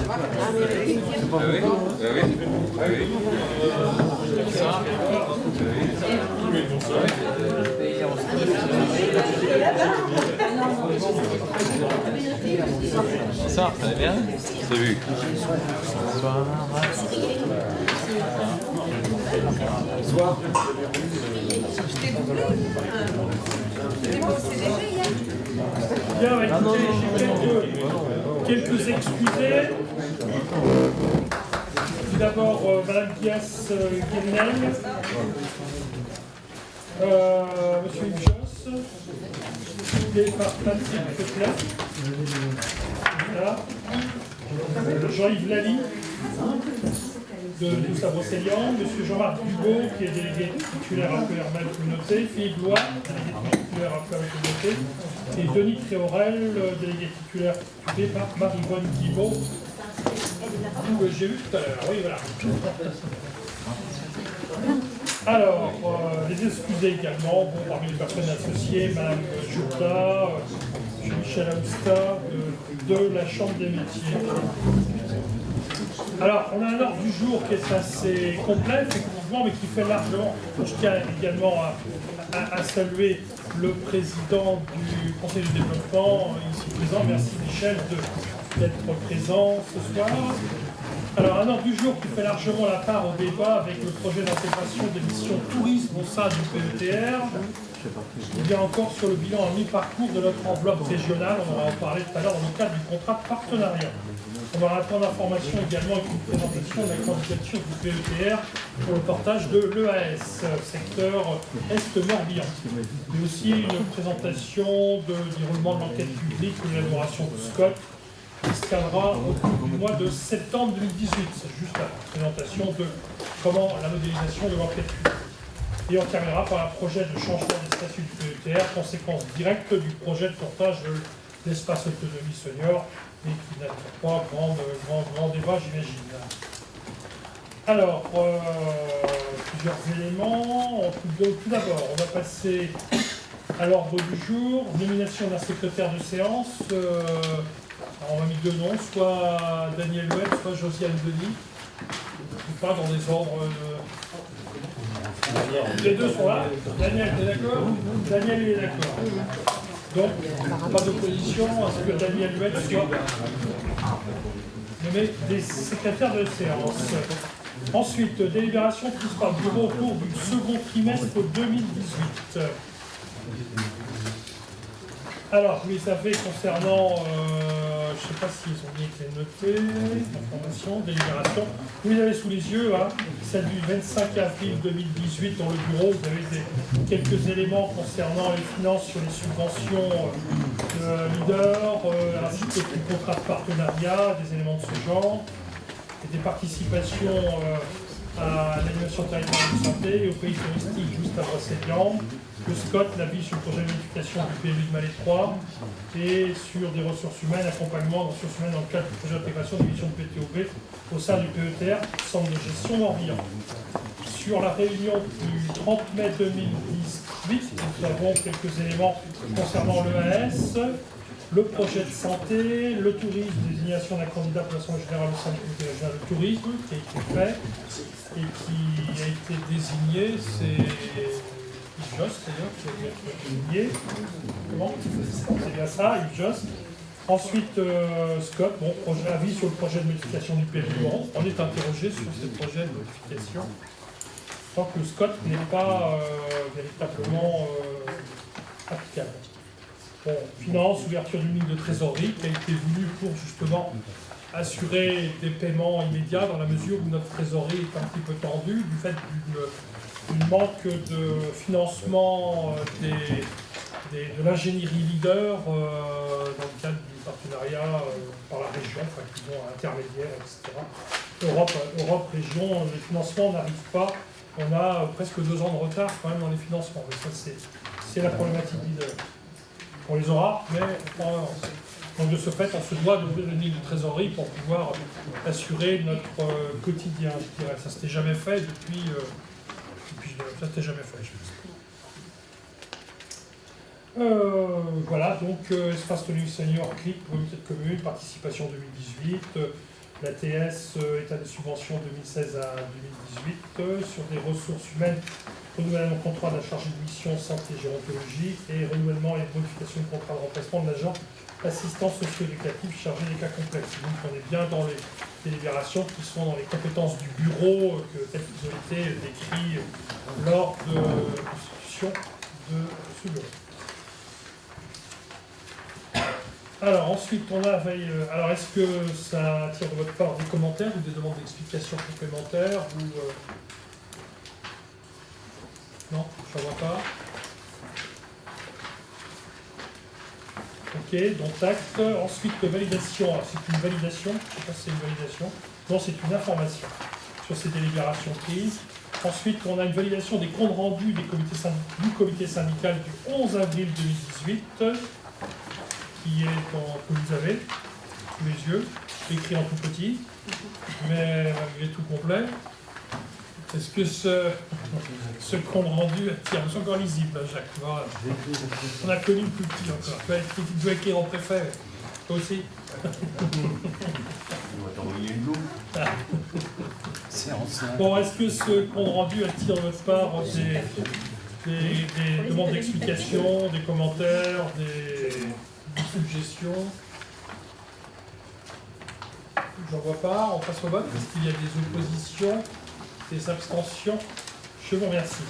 Bonsoir, ça va bien? Salut. Bonsoir. Bonsoir. Bien, écoutez, j'ai quelques excusés. Tout d'abord, Madame Pias Guérinel, Monsieur Yves Josse, et par Patrick Peclet, voilà. Jean-Yves Lally, de Saint-Brocélian, Monsieur Jean-Marc Dugaud, qui est délégué titulaire à PRML Communauté, Philippe Lois, délégué titulaire à PRML Communauté, et Denis Tréorel, délégué titulaire tué par Marie-Vonne Guibaud, que j'ai eu tout à l'heure. Oui, voilà. Alors, les excusés également, bon, parmi les personnes associées, Madame Jourda, Michel Aousta, de la Chambre des métiers. Alors, on a un ordre du jour qui est assez complet, effectivement, mais qui fait largement. Je tiens également à saluer le président du Conseil du développement, ici présent. Merci Michel d'être présent ce soir. Alors, un ordre du jour qui fait largement la part au débat avec le projet d'intégration des missions tourisme au sein du PETR. Il y a encore sur le bilan à mi-parcours de notre enveloppe régionale, on en a parlé tout à l'heure dans le cadre du contrat de partenariat. On aura un temps d'information également avec une présentation de la candidature du PETR pour le portage de l'EAS, secteur Est-Morbihan. Mais aussi une présentation du déroulement de l'enquête publique, de l'élaboration de SCOT, qui se tiendra au cours du mois de septembre 2018. C'est juste la présentation de comment la modélisation de l'enquête publique. Et on terminera par un projet de changement des statuts du PETR, conséquence directe du projet de portage de l'espace autonomie senior, et qui n'attire pas grand débat, j'imagine. Alors, plusieurs éléments. Tout d'abord, on va passer à l'ordre du jour. Nomination d'un secrétaire de séance. On a mis deux noms, soit Daniel Webb, soit Josiane Denis. Ou pas dans des ordres. Les deux sont là. Daniel, tu es d'accord? Daniel, il est d'accord. Donc, pas d'opposition à ce que Daniel Webb soit nommé des secrétaires de séance. Ensuite, délibération prise par le bureau au cours du second trimestre 2018. Alors, vous les avez concernant, je ne sais pas s'ils ont bien été notés, information, délibération. Vous les avez sous les yeux, hein, celle du 25 avril 2018 dans le bureau. Vous avez quelques éléments concernant les finances sur les subventions de leader, ainsi que du contrat de partenariat, des éléments de ce genre, et des participations à l'animation territoriale de santé et au pays touristique juste à Brocéliande. Le SCOT, l'avis sur le projet de modification du PLU de Malais 3 et sur des ressources humaines, accompagnement des ressources humaines dans le cadre du projet d'intégration des missions de PTOP au sein du PETR, centre de gestion Morbihan. Sur la réunion du 30 mai 2018, nous avons quelques éléments concernant l'EAS, le projet de santé, le tourisme, désignation d'un candidat pour l'Assemblée générale au sein du comité régional de tourisme qui a été fait et qui a été désigné, c'est Yves Josse, d'ailleurs, qui a été désigné. Comment? C'est bien ça, Yves Josse. Ensuite, Scott, bon, projet avis sur le projet de modification du PLU. On est interrogé sur ce projet de modification. Tant que Scott n'est pas véritablement applicable. Bon, finance, ouverture d'une ligne de trésorerie qui a été voulue pour justement assurer des paiements immédiats dans la mesure où notre trésorerie est un petit peu tendue du fait d'une manque de financement de l'ingénierie leader dans le cadre du partenariat par la région, enfin, qui sont intermédiaires, etc. Europe, région, les financements n'arrivent pas. On a presque 2 ans de retard quand même dans les financements. Mais ça, c'est la problématique leader. On les aura, mais pas en avance. Donc de ce fait, on se doit d'ouvrir une ligne de trésorerie pour pouvoir assurer notre quotidien, je dirais. Ça ne s'était jamais fait depuis ça s'était jamais fait, je pense. Voilà, donc espace Autonomie Senior, CLIC, comité de commune, participation 2018, l'ATS, état de subvention 2016 à 2018, sur des ressources humaines, renouvellement de contrat de la chargée de mission santé et gérontologie, et renouvellement et modification de contrat de remplacement de l'agent assistant socio-éducatif chargé des cas complexes. Donc on est bien dans les délibérations qui sont dans les compétences du bureau, telles qu'elles ont été décrites lors de la constitution de ce bureau. Alors ensuite on a alors est-ce que ça attire de votre part des commentaires ou des demandes d'explications complémentaires ou non, je ne vois pas. Ok, donc acte. Ensuite validation. Alors, c'est une validation, je ne sais pas si c'est une validation. Non, c'est une information sur ces délibérations prises. Ensuite, on a une validation des comptes rendus du comité syndical du 11 avril 2018. Qui est que vous avez sous les yeux, écrit en tout petit, mais il est tout complet. Est-ce que ce compte rendu attire? C'est encore lisible, là, Jacques. Voilà. On a connu le plus petit encore. Tu dois écrire en préfet. Toi aussi. On va t'envoyer une loupe. Bon, est-ce que ce compte rendu attire de votre part des demandes d'explications, des commentaires, des suggestions? J'en vois pas. On passe au vote. Est-ce qu'il y a des oppositions, des abstentions? Je vous remercie.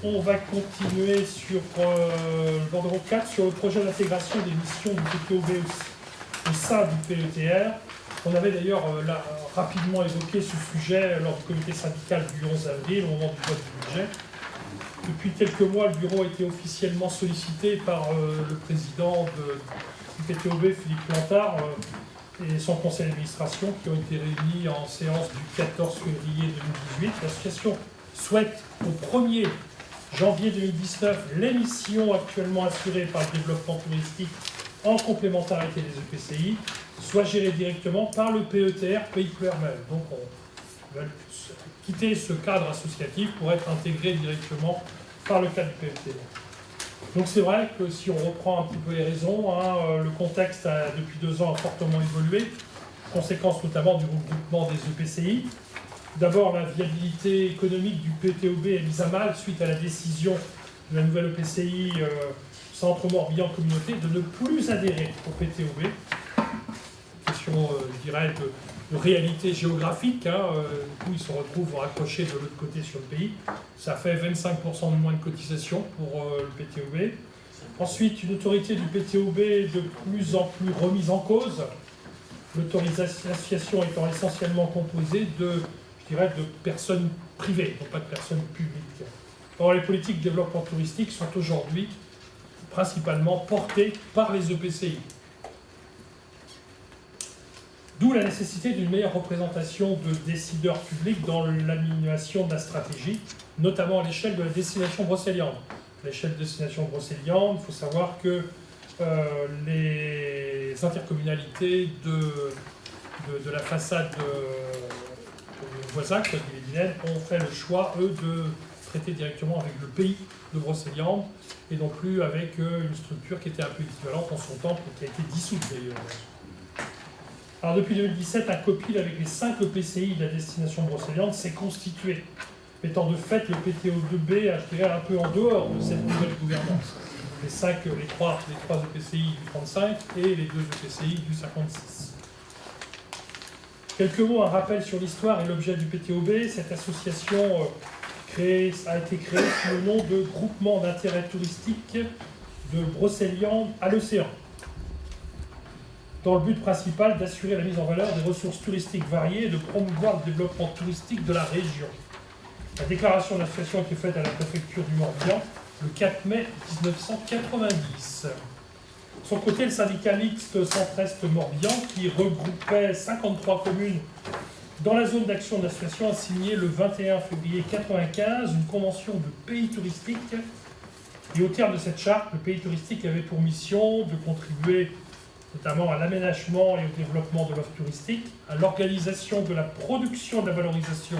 On va continuer sur le bordereau 4 sur le projet d'intégration des missions du PTOB au sein du PETR. On avait d'ailleurs rapidement évoqué ce sujet lors du comité syndical du 11 avril au moment du vote du budget. Depuis quelques mois, le bureau a été officiellement sollicité par le président du PTOB, Philippe Plantard, et son conseil d'administration, qui ont été réunis en séance du 14 février 2018. L'association souhaite au 1er janvier 2019 les missions actuellement assurées par le développement touristique en complémentarité des EPCI soient gérées directement par le PETR Pays Plouermel. Donc on va quitter ce cadre associatif pour être intégré directement par le cadre du PETR. Donc c'est vrai que si on reprend un petit peu les raisons, le contexte a depuis 2 ans a fortement évolué, conséquence notamment du regroupement des EPCI. D'abord, la viabilité économique du PTOB est mise à mal suite à la décision de la nouvelle EPCI Centre Morbihan Communauté de ne plus adhérer au PTOB. Question, je dirais, de réalité géographique. Du coup, ils se retrouvent raccrochés de l'autre côté sur le pays. Ça fait 25% de moins de cotisation pour le PTOB. Ensuite, une autorité du PTOB de plus en plus remise en cause. L'association étant essentiellement composée de personnes privées, non pas de personnes publiques. Or, les politiques de développement touristique sont aujourd'hui principalement portées par les EPCI. D'où la nécessité d'une meilleure représentation de décideurs publics dans l'animation de la stratégie, notamment à l'échelle de la destination brocéliande. À l'échelle de destination brocéliande, il faut savoir que les intercommunalités de la façade de Voisac, de Vilaine, ont fait le choix, eux, de traiter directement avec le pays de Brocéliande et non plus avec une structure qui était un peu équivalente en son temps, qui a été dissoute d'ailleurs. Alors depuis 2017, un copil avec les 5 EPCI de la destination Brocéliande s'est constitué, mettant de fait le PTO2B un peu en dehors de cette nouvelle gouvernance. Les 3 EPCI du 35 et les 2 EPCI du 56. Quelques mots, un rappel sur l'histoire et l'objet du PTOB. Cette association a été créée sous le nom de Groupement d'intérêt touristique de Brocéliande à l'océan, dans le but principal d'assurer la mise en valeur des ressources touristiques variées et de promouvoir le développement touristique de la région. La déclaration de l'association a été faite à la préfecture du Morbihan le 4 mai 1990. De son côté, le syndicat mixte Centre-Est Morbihan, qui regroupait 53 communes dans la zone d'action de l'association, a signé le 21 février 1995 une convention de pays touristique. Et au terme de cette charte, le pays touristique avait pour mission de contribuer notamment à l'aménagement et au développement de l'offre touristique, à l'organisation de la production et de la valorisation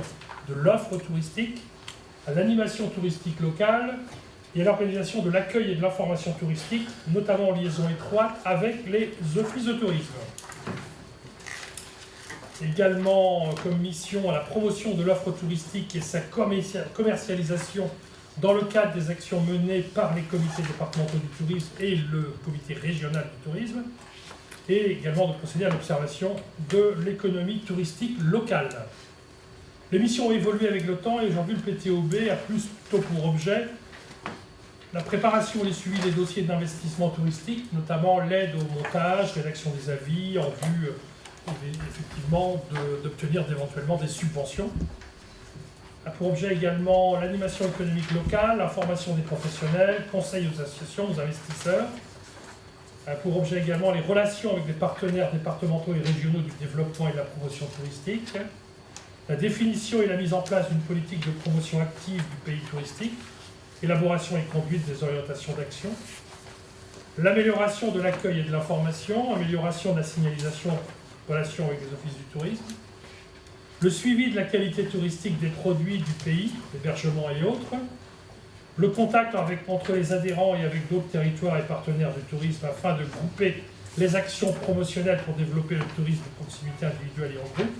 de l'offre touristique, à l'animation touristique locale et à l'organisation de l'accueil et de l'information touristique, notamment en liaison étroite avec les offices de tourisme. également comme mission à la promotion de l'offre touristique et sa commercialisation dans le cadre des actions menées par les comités départementaux du tourisme et le comité régional du tourisme, et également de procéder à l'observation de l'économie touristique locale. Les missions ont évolué avec le temps et aujourd'hui le PTOB a plutôt pour objet la préparation et le suivi des dossiers d'investissement touristique, notamment l'aide au montage, rédaction des avis, en vue effectivement d'obtenir éventuellement des subventions. A pour objet également l'animation économique locale, l'information des professionnels, conseil aux associations, aux investisseurs. A pour objet également les relations avec les partenaires départementaux et régionaux du développement et de la promotion touristique, la définition et la mise en place d'une politique de promotion active du pays touristique, élaboration et conduite des orientations d'action, l'amélioration de l'accueil et de l'information, amélioration de la signalisation en relation avec les offices du tourisme, le suivi de la qualité touristique des produits du pays, hébergement et autres, le contact entre les adhérents et avec d'autres territoires et partenaires du tourisme afin de grouper les actions promotionnelles pour développer le tourisme de proximité individuelle et en groupe,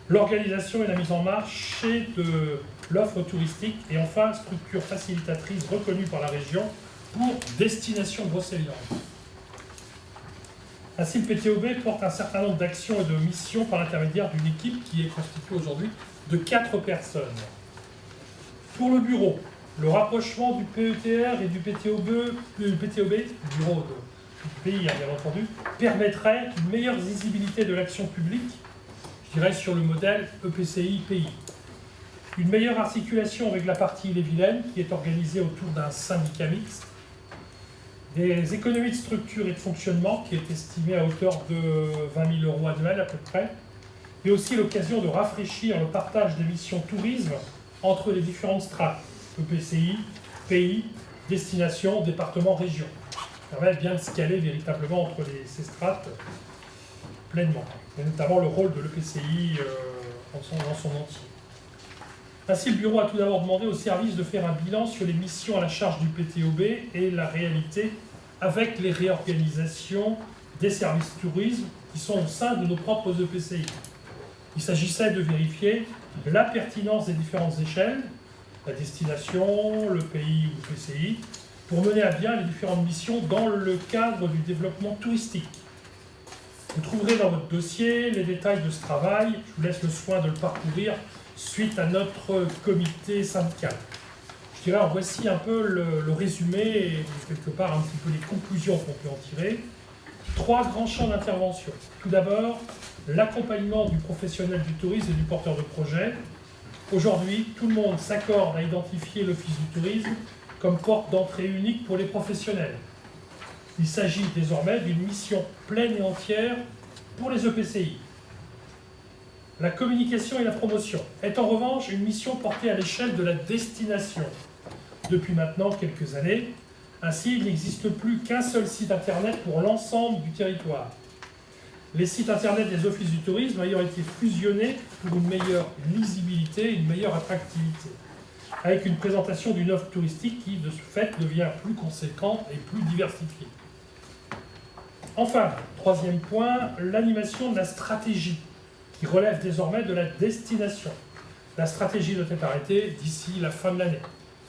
l'organisation et la mise en marche de l'offre touristique et enfin structure facilitatrice reconnue par la région pour destination brocéliande. Ainsi, le PTOB porte un certain nombre d'actions et de missions par l'intermédiaire d'une équipe qui est constituée aujourd'hui de 4 personnes. Pour le bureau, le rapprochement du PETR et du PTOB, bureau du pays bien entendu, permettrait une meilleure visibilité de l'action publique, je dirais sur le modèle EPCI-PI. Une meilleure articulation avec la partie Ille-et-Vilaine qui est organisée autour d'un syndicat mixte, des économies de structure et de fonctionnement qui est estimée à hauteur de 20 000 € annuels à peu près, et aussi l'occasion de rafraîchir le partage des missions tourisme entre les différentes strates, EPCI, pays, destination, département, région. Ça permet bien de scaler véritablement entre ces strates pleinement, et notamment le rôle de l'EPCI dans son entier. Ainsi, le bureau a tout d'abord demandé au service de faire un bilan sur les missions à la charge du PTOB et la réalité avec les réorganisations des services tourisme qui sont au sein de nos propres EPCI. Il s'agissait de vérifier la pertinence des différentes échelles, la destination, le pays ou l'EPCI, pour mener à bien les différentes missions dans le cadre du développement touristique. Vous trouverez dans votre dossier les détails de ce travail. Je vous laisse le soin de le parcourir suite à notre comité syndical. Je dirais, voici un peu le résumé et quelque part un petit peu les conclusions qu'on peut en tirer. 3 grands champs d'intervention. Tout d'abord, l'accompagnement du professionnel du tourisme et du porteur de projet. Aujourd'hui, tout le monde s'accorde à identifier l'Office du tourisme comme porte d'entrée unique pour les professionnels. Il s'agit désormais d'une mission pleine et entière pour les EPCI. La communication et la promotion est en revanche une mission portée à l'échelle de la destination depuis maintenant quelques années. Ainsi, il n'existe plus qu'un seul site internet pour l'ensemble du territoire. Les sites internet des offices du tourisme ayant été fusionnés pour une meilleure lisibilité et une meilleure attractivité, avec une présentation d'une offre touristique qui, de ce fait, devient plus conséquente et plus diversifiée. Enfin, 3e point, l'animation de la stratégie, qui relève désormais de la destination. La stratégie doit être arrêtée d'ici la fin de l'année.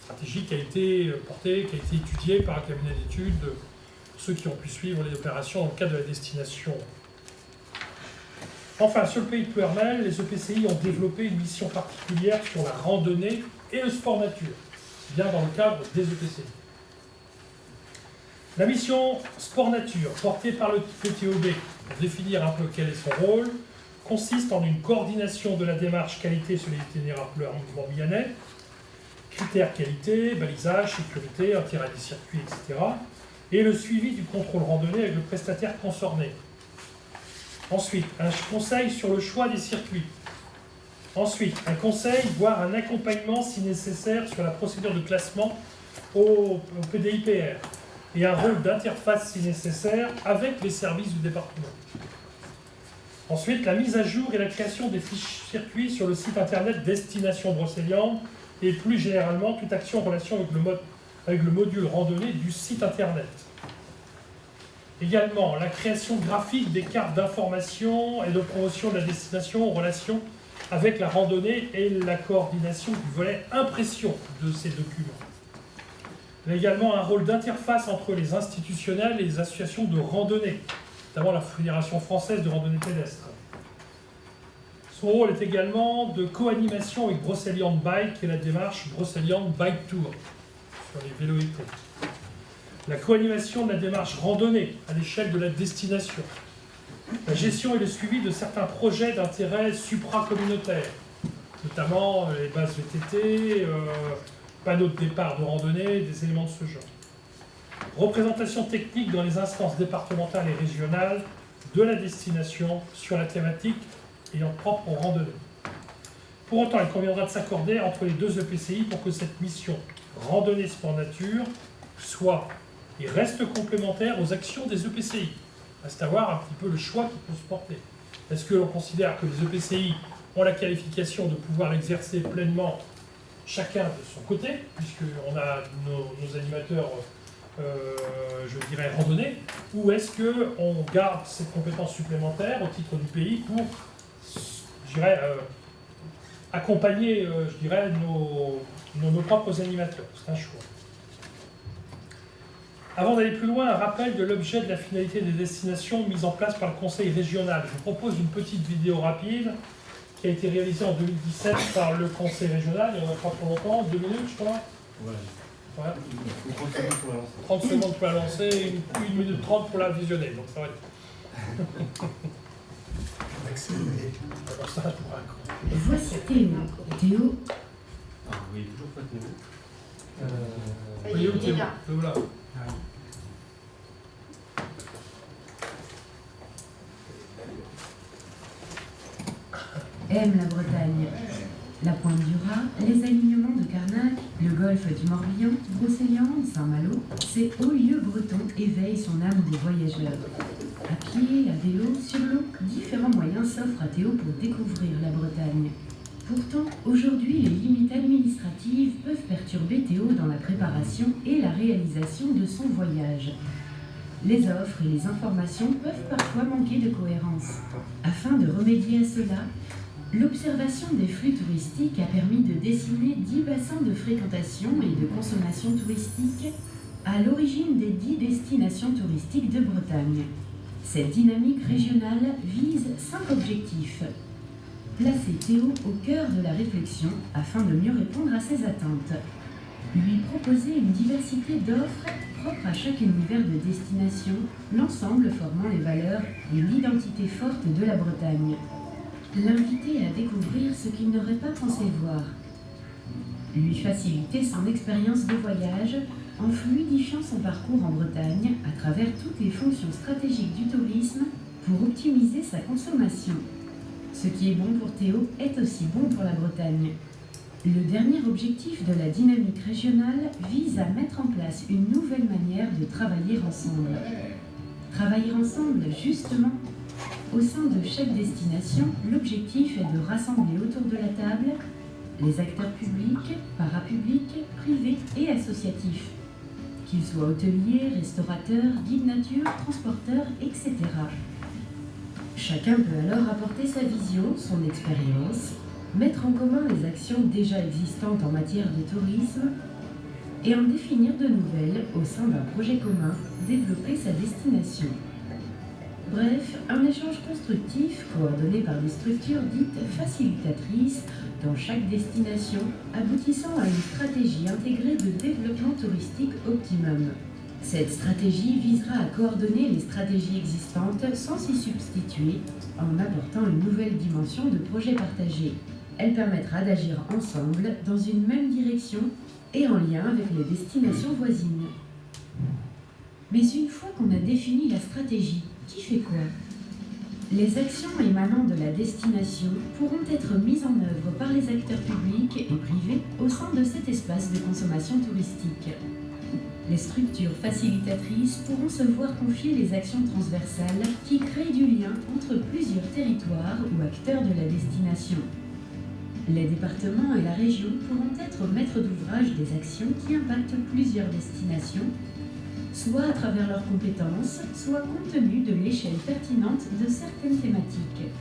Stratégie qui a été portée, qui a été étudiée par un cabinet d'études, ceux qui ont pu suivre les opérations dans le cadre de la destination. Enfin, sur le pays de Plouermel, les EPCI ont développé une mission particulière sur la randonnée et le sport nature, bien dans le cadre des EPCI. La mission sport nature, portée par le PTOB, pour définir un peu quel est son rôle, consiste en une coordination de la démarche qualité sur les itinéraires morbihanais, critères qualité, balisage, sécurité, intérêt des circuits, etc. et le suivi du contrôle randonnée avec le prestataire concerné. Ensuite, un conseil sur le choix des circuits. Ensuite, un conseil, voire un accompagnement si nécessaire sur la procédure de classement au PDIPR et un rôle d'interface si nécessaire avec les services du département. Ensuite, la mise à jour et la création des fiches circuits sur le site internet Destination Brocéliande et plus généralement toute action en relation avec le module randonnée du site internet. Également, la création graphique des cartes d'information et de promotion de la destination en relation avec la randonnée et la coordination du volet impression de ces documents. Il a également un rôle d'interface entre les institutionnels et les associations de randonnée, notamment la Fédération française de randonnée pédestre. Son rôle est également de co-animation avec Brocéliande Bike et la démarche Brocéliande Bike Tour sur les vélos électriques. La co-animation de la démarche randonnée à l'échelle de la destination. La gestion et le suivi de certains projets d'intérêt supra-communautaire, notamment les bases VTT, panneaux de départ de randonnée, des éléments de ce genre. Représentation technique dans les instances départementales et régionales de la destination sur la thématique ayant propre aux randonnées. Pour autant, il conviendra de s'accorder entre les deux EPCI pour que cette mission randonnée sport nature soit et reste complémentaire aux actions des EPCI. Reste à voir un petit peu le choix qui peut se porter. Est-ce que l'on considère que les EPCI ont la qualification de pouvoir exercer pleinement chacun de son côté, puisqu'on a nos animateurs, je dirais, randonnés, ou est-ce qu'on garde cette compétence supplémentaire au titre du pays pour, je dirais, accompagner, je dirais, nos propres animateurs? C'est un choix. Avant d'aller plus loin, un rappel de l'objet de la finalité des destinations mises en place par le Conseil régional. Je vous propose une petite vidéo rapide qui a été réalisée en 2017 par le Conseil régional, il n'y en a pas trop longtemps, 2 minutes je crois. Ouais. 30 secondes pour la lancer, 1 minute 30 pour la visionner, donc ça va être... Alors ça, Voici Théo. Théo, Ah oui, toujours pas Théo. il est où Théo? Théo là. aime la Bretagne. La Pointe du Raz, les alignements de Carnac, le golfe du Morbihan, Brocéliande, Saint-Malo, ces hauts lieux bretons éveillent son âme de voyageur. À pied, à vélo, sur l'eau, différents moyens s'offrent à Théo pour découvrir la Bretagne. Pourtant, aujourd'hui, les limites administratives peuvent perturber Théo dans la préparation et la réalisation de son voyage. Les offres et les informations peuvent parfois manquer de cohérence. Afin de remédier à cela, l'observation des flux touristiques a permis de dessiner 10 bassins de fréquentation et de consommation touristique à l'origine des 10 destinations touristiques de Bretagne. Cette dynamique régionale vise 5 objectifs. Placer Théo au cœur de la réflexion afin de mieux répondre à ses attentes. Lui proposer une diversité d'offres propres à chaque univers de destination, l'ensemble formant les valeurs et l'identité forte de la Bretagne. L'inviter à découvrir ce qu'il n'aurait pas pensé voir. Lui faciliter son expérience de voyage en fluidifiant son parcours en Bretagne à travers toutes les fonctions stratégiques du tourisme pour optimiser sa consommation. Ce qui est bon pour Théo est aussi bon pour la Bretagne. Le dernier objectif de la dynamique régionale vise à mettre en place une nouvelle manière de travailler ensemble. Travailler ensemble, justement. Au sein de chaque destination, l'objectif est de rassembler autour de la table les acteurs publics, parapublics, privés et associatifs, qu'ils soient hôteliers, restaurateurs, guides nature, transporteurs, etc. Chacun peut alors apporter sa vision, son expérience, mettre en commun les actions déjà existantes en matière de tourisme et en définir de nouvelles au sein d'un projet commun, développer sa destination. Bref, un échange constructif coordonné par des structures dites facilitatrices dans chaque destination, aboutissant à une stratégie intégrée de développement touristique optimum. Cette stratégie visera à coordonner les stratégies existantes sans s'y substituer, en apportant une nouvelle dimension de projet partagé. Elle permettra d'agir ensemble dans une même direction et en lien avec les destinations voisines. Mais une fois qu'on a défini la stratégie, qui fait quoi? Les actions émanant de la destination pourront être mises en œuvre par les acteurs publics et privés au sein de cet espace de consommation touristique. Les structures facilitatrices pourront se voir confier les actions transversales qui créent du lien entre plusieurs territoires ou acteurs de la destination. Les départements et la région pourront être maîtres d'ouvrage des actions qui impactent plusieurs destinations, soit à travers leurs compétences, soit compte tenu de l'échelle pertinente de certaines thématiques.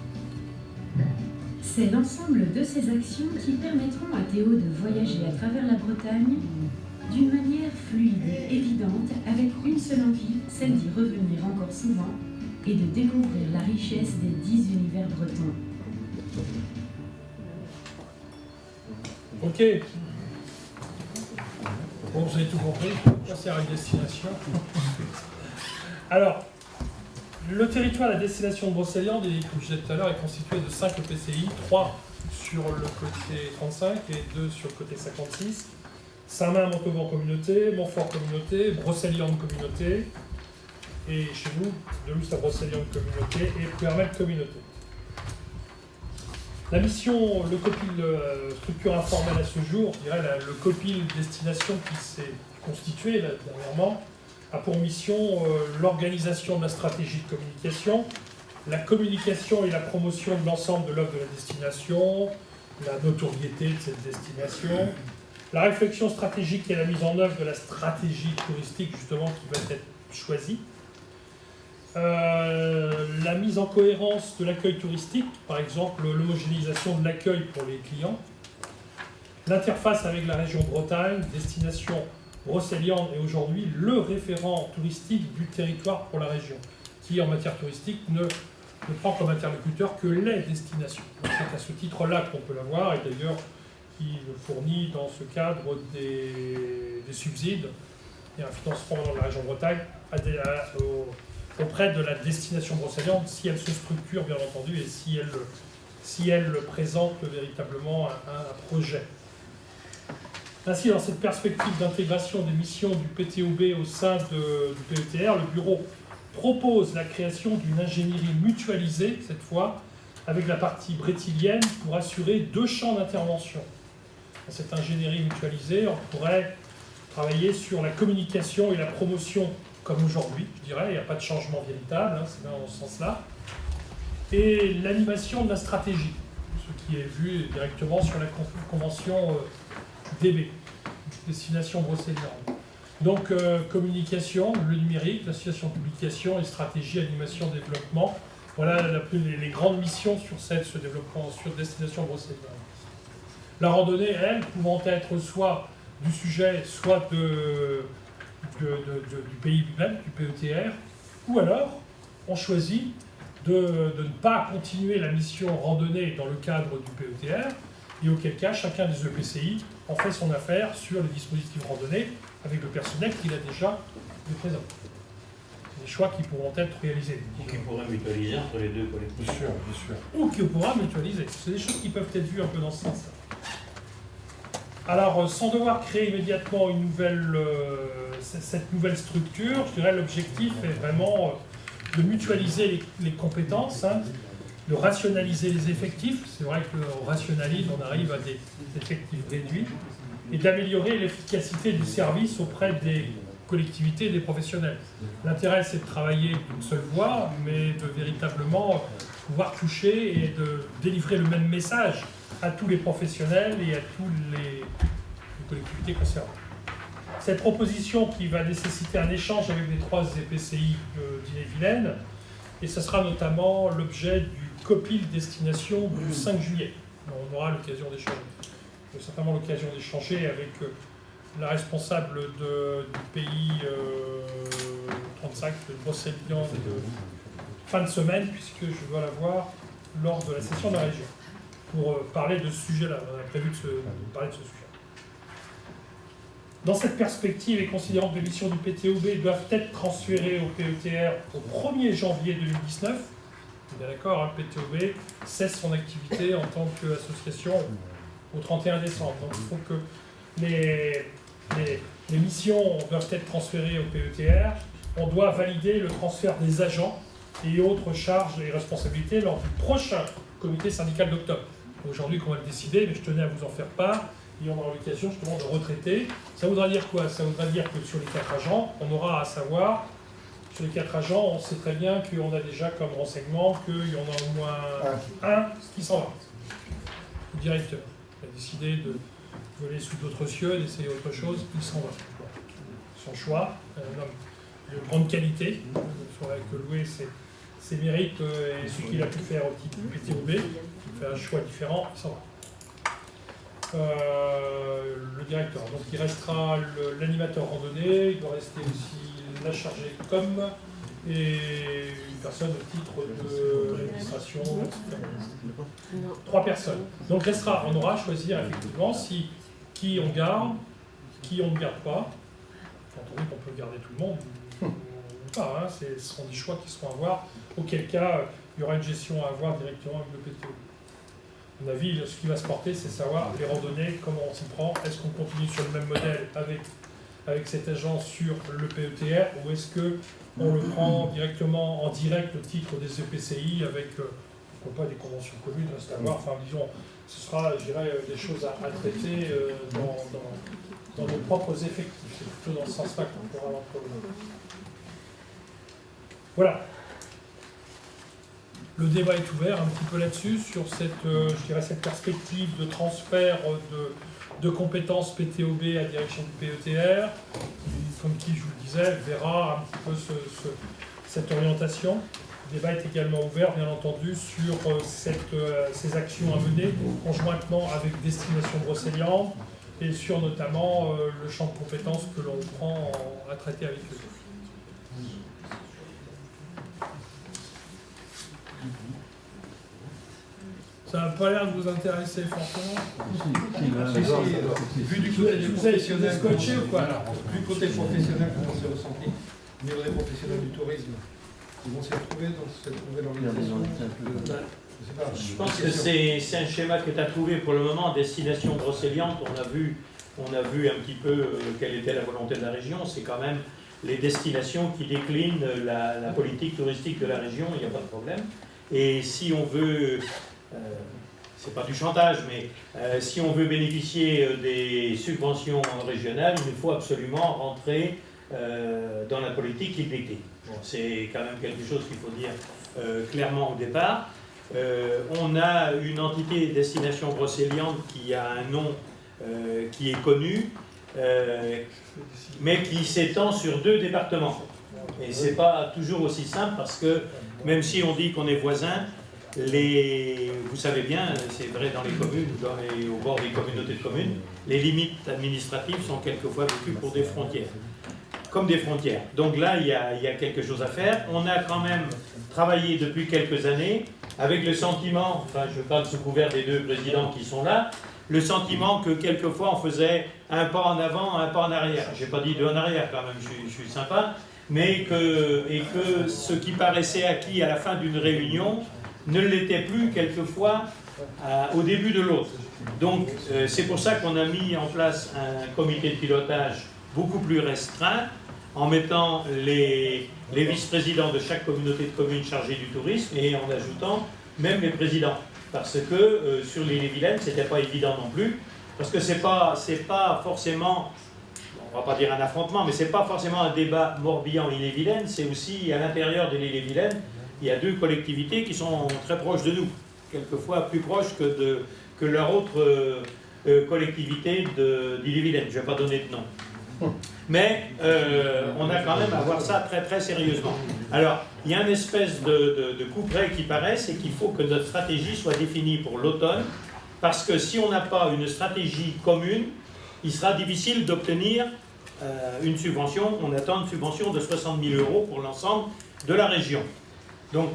C'est l'ensemble de ces actions qui permettront à Théo de voyager à travers la Bretagne d'une manière fluide et évidente, avec une seule envie, celle d'y revenir encore souvent et de découvrir la richesse des 10 univers bretons. Ok. Bon, vous avez tout compris. C'est à une destination. Alors, le territoire de la destination de Brocéliande, comme je disais tout à l'heure, est constitué de 5 EPCI, 3 sur le côté 35 et 2 sur le côté 56. Saint-Main-Montauban communauté, Montfort communauté, Brocéliande communauté, et chez nous, de Luz à Brocéliande communauté et Plouermel communauté. La mission, le COPIL structure informelle à ce jour, je dirais le COPIL destination qui s'est constitué là, dernièrement, a pour mission l'organisation de la stratégie de communication, la communication et la promotion de l'ensemble de l'œuvre de la destination, la notoriété de cette destination, la réflexion stratégique et la mise en œuvre de la stratégie touristique justement qui va être choisie, la mise en cohérence de l'accueil touristique, par exemple l'homogénéisation de l'accueil pour les clients, l'interface avec la région Bretagne, destination Brocéliande est aujourd'hui le référent touristique du territoire pour la région, qui en matière touristique ne prend comme interlocuteur que les destinations. C'est à ce titre-là qu'on peut l'avoir, et d'ailleurs qui fournit dans ce cadre des subsides et un financement dans la région Bretagne auprès de la destination Brocéliande, si elle se structure bien entendu et si elle présente véritablement un projet. Ainsi, dans cette perspective d'intégration des missions du PTOB au sein du PETR, le bureau propose la création d'une ingénierie mutualisée, cette fois, avec la partie brétilienne, pour assurer 2 champs d'intervention. Dans cette ingénierie mutualisée, on pourrait travailler sur la communication et la promotion, comme aujourd'hui, je dirais, il n'y a pas de changement véritable, c'est dans ce sens-là, et l'animation de la stratégie, ce qui est vu directement sur la convention DB, destination Brocéliande. Donc, communication, le numérique, l'association publication et stratégie, animation, développement. Voilà les grandes missions sur ce développement, sur destination Brocéliande. La randonnée, elle, pouvant être soit du sujet, soit du pays lui-même, du PETR, ou alors on choisit de ne pas continuer la mission randonnée dans le cadre du PETR, et auquel cas chacun des EPCI en fait son affaire sur les dispositifs randonnée avec le personnel qu'il a déjà présent. C'est des choix qui pourront être réalisés. Ou qui pourraient mutualiser entre les deux collectifs. Bien sûr, bien sûr. Ou qui pourra mutualiser. C'est des choses qui peuvent être vues un peu dans ce sens-là. Alors, sans devoir créer immédiatement cette nouvelle structure, je dirais l'objectif est vraiment de mutualiser les compétences, de rationaliser les effectifs. C'est vrai qu'on rationalise, on arrive à des effectifs réduits, et d'améliorer l'efficacité du service auprès des collectivités et des professionnels. L'intérêt, c'est de travailler d'une seule voix, mais de véritablement pouvoir toucher et de délivrer le même message à tous les professionnels et à toutes les collectivités concernées. Cette proposition qui va nécessiter un échange avec les 3 EPCI d'Ille-et-Vilaine, et ce sera notamment l'objet du COPIL destination du 5 juillet. On aura l'occasion d'échanger. On aura certainement l'occasion d'échanger avec la responsable du pays 35 de Brocéliande fin de semaine, puisque je dois la voir lors de la session de la région, pour parler de ce sujet-là. On a prévu de parler de ce sujet. Dans cette perspective, et considérant que les missions du PTOB doivent être transférées au PETR au 1er janvier 2019, vous êtes bien d'accord, le PTOB cesse son activité en tant qu'association au 31 décembre. Donc il faut que les missions doivent être transférées au PETR. On doit valider le transfert des agents et autres charges et responsabilités lors du prochain comité syndical d'octobre. Aujourd'hui qu'on va le décider, mais je tenais à vous en faire part, et on aura l'occasion justement de retraiter. Ça voudra dire quoi? Ça voudra dire que sur les 4 agents, on aura à savoir, sur les 4 agents, on sait très bien qu'on a déjà comme renseignement qu'il y en a au moins un qui s'en va. Le directeur a décidé de voler sous d'autres cieux, d'essayer autre chose, il s'en va. Son choix, un homme de grande qualité, que louer ses mérites et ce qu'il a pu faire au titre du PTOB. Il fait un choix différent, il s'en va. Le directeur, donc il restera l'animateur randonnée, il doit rester aussi la chargée de com et une personne au titre de l'administration, etc. 3 personnes. Donc restera, on aura à choisir effectivement qui on garde, qui on ne garde pas. Quand on dit qu'on peut garder tout le monde, ou pas, hein, ce seront des choix qui seront à voir, auquel cas il y aura une gestion à avoir directement avec le PTO. À mon avis, ce qui va se porter, c'est savoir les randonnées, comment on s'y prend, est-ce qu'on continue sur le même modèle avec cet agent sur le PETR, ou est-ce qu'on le prend directement en direct au titre des EPCI avec, pourquoi pas, des conventions communes, reste à voir, enfin disons, ce sera, je dirais, des choses à traiter dans nos propres effectifs. C'est plutôt dans ce sens-là qu'on pourra l'entretenir. Voilà. Le débat est ouvert un petit peu là-dessus, sur cette, je dirais, cette perspective de transfert de compétences PTOB à la direction du PETR, comme qui, je vous le disais, verra un petit peu cette orientation. Le débat est également ouvert, bien entendu, sur ces actions à mener conjointement avec Destination Brocéliande et sur notamment le champ de compétences que l'on prend à traiter avec eux. Ça n'a pas l'air de vous intéresser forcément. Vu du côté des professionnels, scotché ou quoi là? vu du côté professionnel, comment c'est ressenti au niveau des professionnels du tourisme, ils vont s'y retrouver dans cette nouvelle organisation. Je pense que c'est un schéma que tu as trouvé pour le moment, Destination Brocéliande. On a vu un petit peu quelle était la volonté de la région. C'est quand même les destinations qui déclinent la politique touristique de la région, il n'y a pas de problème. Et si on veut, c'est pas du chantage, mais si on veut bénéficier des subventions régionales, il nous faut absolument rentrer dans la politique qui décline. Bon, c'est quand même quelque chose qu'il faut dire clairement au départ. On a une entité Destination Brocéliande qui a un nom qui est connu, mais qui s'étend sur 2 départements. Et c'est pas toujours aussi simple parce que même si on dit qu'on est voisins, vous savez bien, c'est vrai dans les communes ou au bord des communautés de communes, les limites administratives sont quelquefois vécues pour des frontières, comme des frontières. Donc là, il y a quelque chose à faire. On a quand même travaillé depuis quelques années avec le sentiment, enfin je parle sous couvert des 2 présidents qui sont là, le sentiment que quelquefois on faisait un pas en avant, un pas en arrière. J'ai pas dit 2 en arrière quand même, je suis sympa, mais que ce qui paraissait acquis à la fin d'une réunion ne l'était plus quelquefois au début de l'autre. Donc c'est pour ça qu'on a mis en place un comité de pilotage beaucoup plus restreint, en mettant les vice-présidents de chaque communauté de communes chargée du tourisme et en ajoutant même les présidents. Parce que sur l'Ille-et-Vilaine, c'était pas évident non plus, parce que c'est pas forcément, on va pas dire un affrontement, mais c'est pas forcément un débat Morbihan-Ille-et-Vilaine, c'est aussi à l'intérieur de l'Ille-et-Vilaine, il y a 2 collectivités qui sont très proches de nous, quelquefois plus proches que leur autre collectivité d'Ille-et-Vilaine. Je ne vais pas donner de nom. Mais on a quand même à voir ça très très sérieusement. Alors, il y a une espèce de couperet qui paraît, c'est qu'il faut que notre stratégie soit définie pour l'automne, parce que si on n'a pas une stratégie commune, il sera difficile d'obtenir une subvention. On attend une subvention de 60 000 € pour l'ensemble de la région. Donc,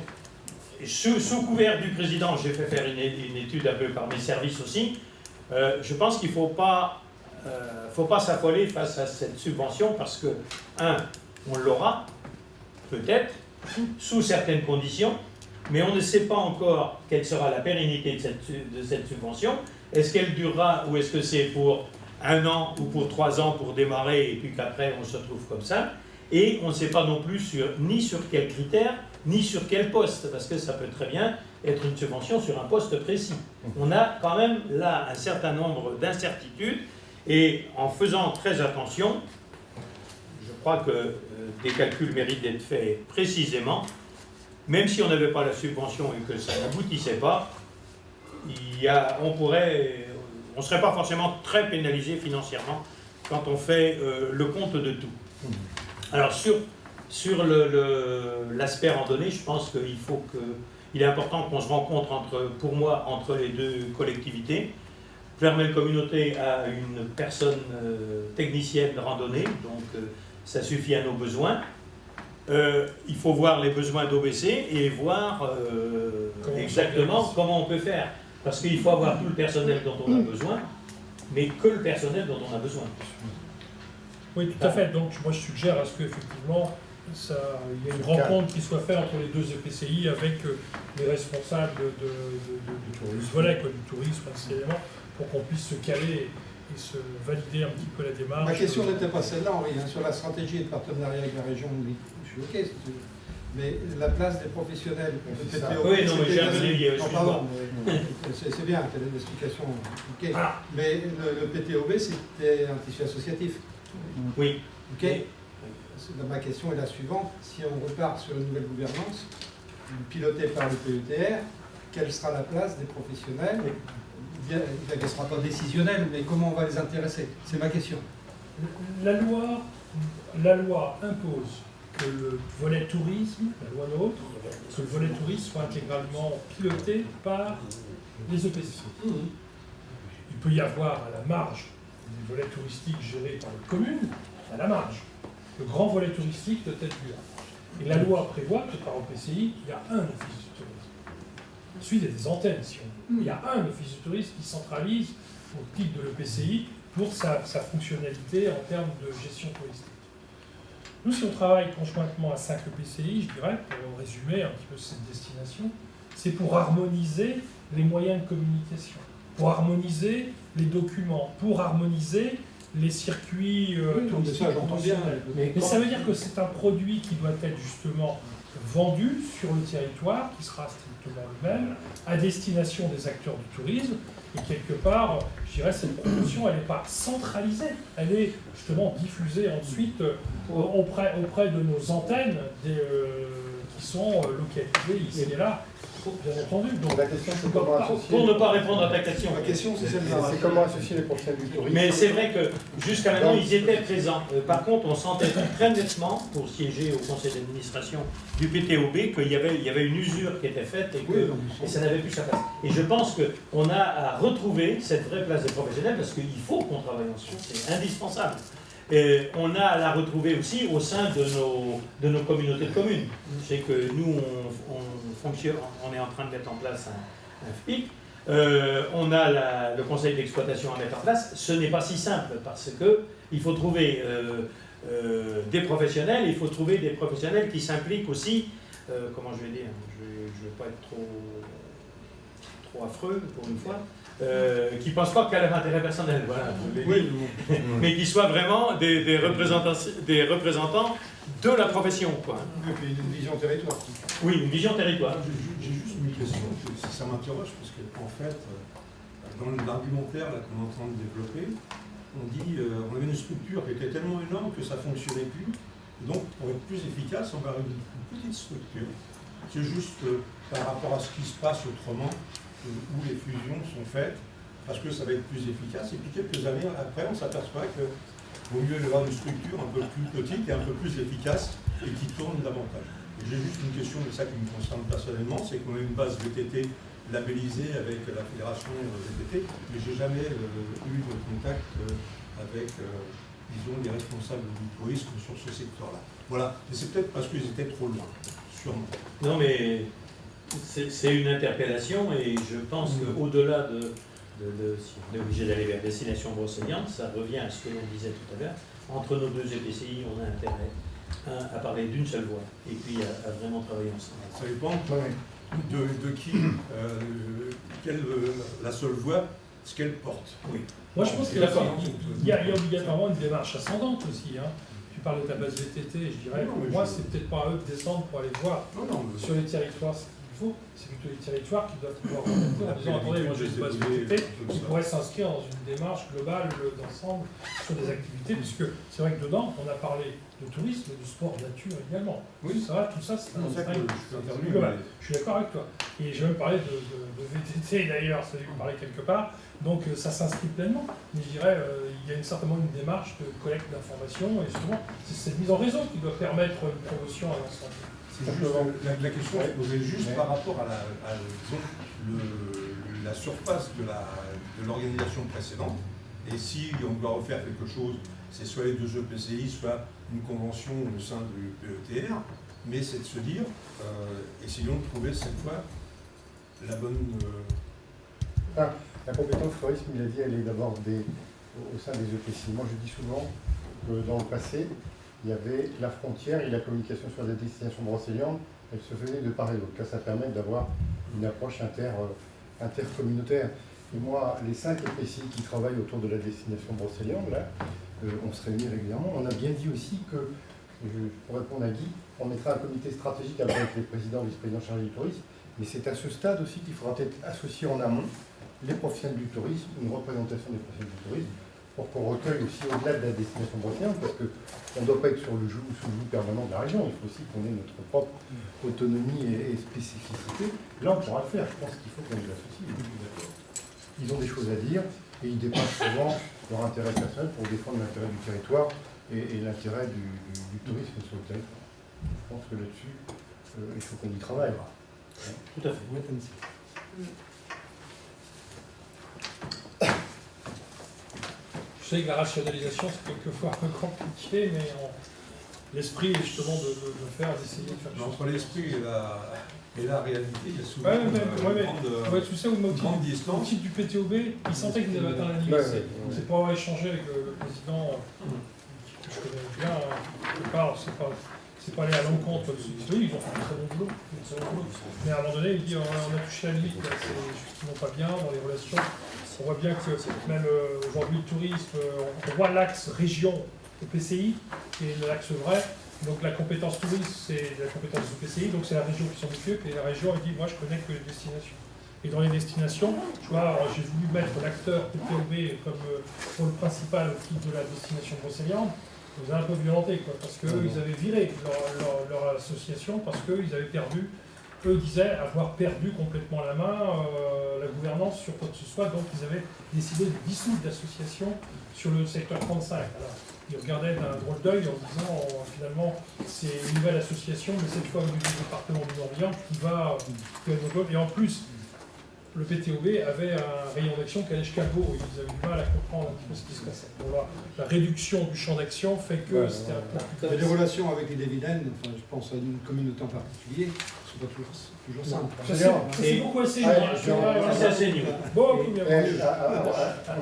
sous couvert du président, j'ai fait faire une étude un peu par mes services aussi. Je pense qu'il ne faut pas s'affoler face à cette subvention parce que, on l'aura, peut-être, sous certaines conditions, mais on ne sait pas encore quelle sera la pérennité de cette subvention. Est-ce qu'elle durera ou est-ce que c'est pour 1 an ou pour 3 ans pour démarrer et puis qu'après on se retrouve comme ça? Et on ne sait pas non plus ni sur quels critères, ni sur quel poste, parce que ça peut très bien être une subvention sur un poste précis. On a quand même là un certain nombre d'incertitudes, et en faisant très attention, je crois que des calculs méritent d'être faits précisément, même si on n'avait pas la subvention et que ça n'aboutissait pas, on ne serait pas forcément très pénalisé financièrement quand on fait le compte de tout. Alors sur Sur l'aspect randonnée, je pense qu'il est important qu'on se rencontre pour moi entre les deux collectivités. Vermelles-Communauté a une personne technicienne randonnée, donc ça suffit à nos besoins. Il faut voir les besoins d'OBC et voir exactement comment on peut faire. Parce qu'il faut avoir tout le personnel dont on a besoin, mais que le personnel dont on a besoin. Oui, tout à fait. Donc, moi, je suggère à ce qu'effectivement, il y ait une rencontre qui soit faite entre les deux EPCI avec les responsables du volet, du tourisme, précisément, pour qu'on puisse se caler et se valider un petit peu la démarche. Ma question n'était pas celle-là, Henri, hein, sur la stratégie et le partenariat avec la région. Je suis OK, si tu veux. Mais la place des professionnels de PTOB... Oui, non, mais j'ai un peu dévié, pardon, c'est bien, tu as une explication. OK. Ah. Mais le PTOB, c'était un tissu associatif. Oui. OK. Ma question est la suivante. Si on repart sur une nouvelle gouvernance, pilotée par le PETR, quelle sera la place des professionnels? Elle ne sera pas décisionnelle, mais comment on va les intéresser? C'est ma question. La loi impose que le volet tourisme, la loi NOTRe, que le volet tourisme soit intégralement piloté par les EPCI. Il peut y avoir à la marge des volets touristiques gérés par les communes, à la marge. Le grand volet touristique doit être lui. Et la loi prévoit que par EPCI, il y a un office du tourisme. Ensuite, il y a des antennes, si on veut. Il y a un office du tourisme qui centralise au titre de l'EPCI pour sa fonctionnalité en termes de gestion touristique. Nous, si on travaille conjointement à 5 EPCI, je dirais, pour résumer un petit peu cette destination, c'est pour harmoniser les moyens de communication, pour harmoniser les documents, pour harmoniser les circuits touristiques. Ça, j'entends bien. Mais ça veut dire que c'est un produit qui doit être justement vendu sur le territoire, qui sera strictement le même, à destination des acteurs du tourisme. Et quelque part, je dirais, cette promotion, elle n'est pas centralisée, elle est justement diffusée ensuite auprès de nos antennes qui sont localisées ici et là, bien entendu. Donc, la question, c'est comment associer... Pour ne pas répondre à ta question. Ma question, c'est celle-là. C'est comment associer les professionnels du tourisme. Mais c'est vrai que jusqu'à maintenant, ils étaient présents. Par contre, on sentait très nettement, pour siéger au conseil d'administration du PTOB, qu'il y avait une usure qui était faite et ça n'avait plus sa place. Et je pense qu'on a à retrouver cette vraie place des professionnels parce qu'il faut qu'on travaille ensemble, c'est indispensable. Et on a à la retrouver aussi au sein de nos communautés de communes. C'est que nous, on fonctionne, on est en train de mettre en place un FPIC. On a le conseil d'exploitation à mettre en place. Ce n'est pas si simple parce qu'il faut trouver des professionnels, il faut trouver des professionnels qui s'impliquent aussi, comment je vais dire, je ne vais pas être trop affreux pour une fois, qui ne pensent pas qu'à leur intérêt personnel, voilà, mais qui soient vraiment des représentants de la profession, quoi. Et puis une vision territoire. Oui, une vision territoire. J'ai juste une question, ça m'interroge, parce qu'en fait, dans l'argumentaire qu'on est en train de développer, on dit on avait une structure qui était tellement énorme que ça ne fonctionnait plus. Et donc, pour être plus efficace, on va avoir une petite structure. C'est juste par rapport à ce qui se passe autrement, où les fusions sont faites, parce que ça va être plus efficace. Et puis quelques années après, on s'aperçoit que vaut mieux avoir une structure un peu plus petite et un peu plus efficace et qui tourne davantage. J'ai juste une question, mais ça qui me concerne personnellement, c'est qu'on a une base VTT labellisée avec la fédération VTT, mais j'ai jamais eu de contact avec, disons, les responsables du tourisme sur ce secteur-là. Voilà, et c'est peut-être parce qu'ils étaient trop loin, sûrement. Non, mais c'est une interpellation et je pense qu'au-delà si on est obligé d'aller vers destination brocéliande, ça revient à ce que l'on disait tout à l'heure. Entre nos deux EPCI, on a intérêt à parler d'une seule voix et puis à vraiment travailler ensemble. Ça dépend de qui, la seule voix, ce qu'elle porte. Oui. Moi, je pense qu'il y a obligatoirement une démarche ascendante aussi. Hein. Tu parles de ta base VTT, je dirais, pour moi, c'est peut-être pas à eux de descendre pour aller voir sur les territoires ce qu'ils faut, c'est plutôt les territoires qui doivent pouvoir remonter en disant attendez, moi j'ai une base BTP qui pourrait s'inscrire dans une démarche globale d'ensemble sur des activités, puisque c'est vrai que dedans, on a parlé de tourisme, de sport, nature également. Oui. Ça va, tout ça, c'est C'est pour ça que je suis intervenu. global. Je suis d'accord avec toi. Et j'ai même parlé de VTT d'ailleurs, ça vous parler quelque part. Donc ça s'inscrit pleinement. Mais je dirais, il y a certainement une démarche de collecte d'informations et souvent, c'est cette mise en réseau qui doit permettre une promotion à l'ensemble. C'est juste, la question se posait juste par rapport à disons, la surface de l'organisation précédente. Et si on doit refaire quelque chose, c'est soit les 2 EPCI, soit une convention au sein du PETR, mais c'est de se dire, essayons de trouver cette fois la bonne... La compétence tourisme, il a dit, elle est d'abord au sein des EPCI. Moi, je dis souvent que dans le passé, il y avait la frontière et la communication sur la destination brocéliande, elle se faisait de part et d'autre. Là, ça permet d'avoir une approche intercommunautaire. Et moi, les 5 EPCI qui travaillent autour de la destination brocéliande, là, on se réunit régulièrement. On a bien dit aussi que, pour répondre à Guy, on mettra un comité stratégique avec les présidents, vice-présidents chargés du tourisme, mais c'est à ce stade aussi qu'il faudra peut-être associer en amont les professionnels du tourisme, une représentation des professionnels du tourisme, pour qu'on recueille aussi au-delà de la destination brocéliande, parce qu'on ne doit pas être sur le joug sous le joug permanent de la région, il faut aussi qu'on ait notre propre autonomie et spécificité. Là, on pourra le faire, je pense qu'il faut qu'on les associe. Ils ont des choses à dire, et ils dépassent souvent leur intérêt personnel pour défendre l'intérêt du territoire et l'intérêt du tourisme sur le territoire. Je pense que là-dessus, il faut qu'on y travaille. Tout à fait. Je sais que la rationalisation, c'est quelquefois un peu compliqué, mais l'esprit est justement de faire, d'essayer de faire Mais quelque entre l'esprit et la réalité, il y a souvent Ouais, tu sais, au grande distance. titre du PTOB, il sentait qu'il avait atteint la limite. C'est pour avoir échangé avec le président, que je connais bien, quelque part, c'est pas aller à l'encontre. Oui, ils ont fait un très bon boulot. Mais à un moment donné, il dit on a touché la limite, c'est effectivement pas bien dans les relations. On voit bien que même aujourd'hui le tourisme, on voit l'axe région EPCI, qui est l'axe vrai. Donc la compétence tourisme, c'est la compétence du EPCI, donc c'est la région qui s'en occupe, et la région elle dit moi je connais que les destinations. Et dans les destinations, tu vois, j'ai voulu mettre l'acteur PTOB comme pour le principal au titre de la destination brocéliande. Ils ont un peu violenté, quoi, parce qu'ils avaient viré leur association, parce qu'ils avaient perdu, eux disaient avoir perdu complètement la main, la gouvernance sur quoi que ce soit, donc ils avaient décidé de dissoudre l'association sur le secteur 35. Alors, ils regardaient d'un drôle d'œil en disant finalement c'est une nouvelle association, mais cette fois au niveau du département du Morbihan qui va. Et en plus, le PTOB avait un rayon d'action qui allait jusqu'à Beau, ils avaient du mal à comprendre un petit peu ce qui se passait. Bon, là, la réduction du champ d'action fait que c'était un peu plus. Les relations avec les dividendes, enfin, je pense à une communauté en particulier, ne sont pas toujours simples. Ça c'est beaucoup assez. C'est assez new. Beaucoup bien.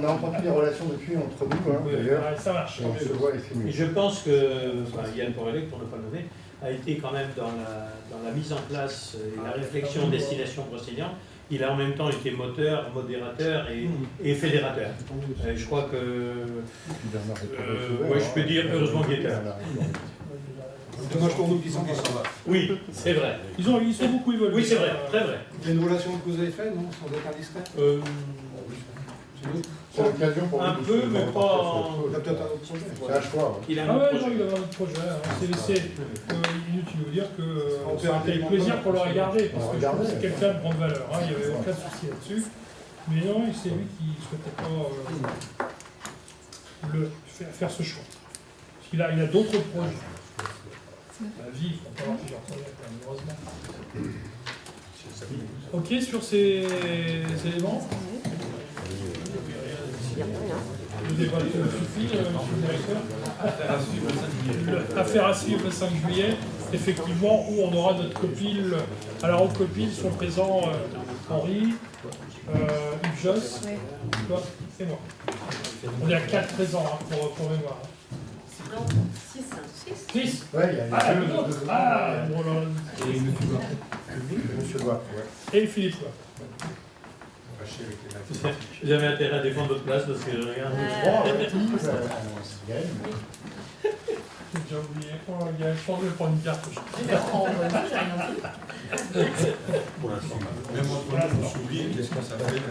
On a entendu les relations depuis entre nous, hein, d'ailleurs. Ça marche. On se voit et c'est mieux. Et je pense que Yann Corrélec, pour ne pas le nommer, a été quand même dans la mise en place et la réflexion destination brocéliande. Il a en même temps été moteur, modérateur et fédérateur. Je crois que, je peux dire heureusement qu'il était là. Dommage pour nous qui sont Oui, c'est vrai. Ils sont beaucoup évolué. Oui, c'est vrai, très vrai. Il y a une relation de cause à effet, non, sans être indiscret. C'est l'occasion pour un nous de peu, se mais voir pas en Il y a peut-être un autre projet. C'est un choix. Il a Ah un ouais, projet. non, il avait un autre projet. C'est inutile de vous dire que On ça a été un plaisir pour le regarder, parce que je trouve que c'est regarder. quelqu'un de grande valeur. Il n'y avait aucun souci là-dessus. Mais non, c'est lui qui ne souhaitait pas faire ce choix. Parce qu'il a d'autres projets. La vie, il faut pas avoir plusieurs projets, malheureusement. Ok, sur ces éléments. Le débat suffit, monsieur le directeur. Affaire à suivre le 5 juillet, effectivement, où on aura notre copile. Alors, en copile sont présents Henri, Yves Joss, toi et moi. On est à 4 présents pour mémoire. Non, 6. 6. Ouais, il y a Ah, deux, le nôtre. deux, Ah, deux. bon, alors, Monsieur Doigt, ouais. et Philippe. Quoi. Fâché avec les maths. Vous avez intérêt à défendre votre place parce que je regarde. Bon, ouais, Yves, Gaël. J'ai déjà oublié. Oh, il y a un changement, je vais prendre une carte. Pour l'instant, même moi, je me souviens, qu'est-ce que ça fait?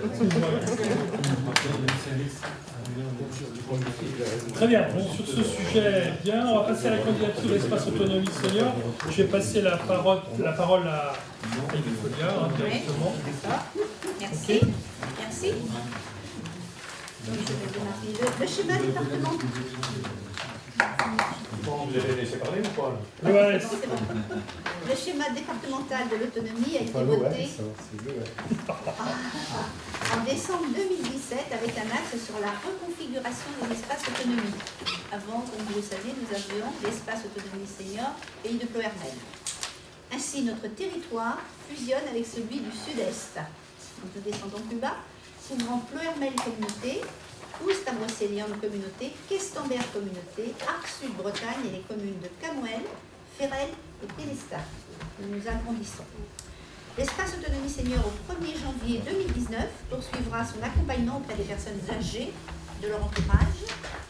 Très bien, donc sur ce sujet, bien, on va passer à la candidature d'Espace Autonomie Senior. Je vais passer la parole à Heidi Folliard, hein, directement. D'accord. Merci. Ok. Merci. Donc, je vais démarrer le schéma départemental. Vous allez laisser parler ou pas? Et voilà, C'est bon. Le schéma départemental de l'autonomie a été Pas voté l'OS, c'est l'OS. en décembre 2017 avec un axe sur la reconfiguration des espaces autonomie. Avant, comme vous le savez, nous avions l'espace autonomie senior Pays de Ploermel. Ainsi, notre territoire fusionne avec celui du sud-est. Donc, nous descendons plus bas, couvrant Ploermel communauté, Oust-à-Brocéliande communauté, Questembert communauté, Arc-Sud-Bretagne et les communes de Camouel, Ferrel et Pélestat. Nous agrandissons. L'espace autonomie senior au 1er janvier 2019 poursuivra son accompagnement auprès des personnes âgées de leur entourage,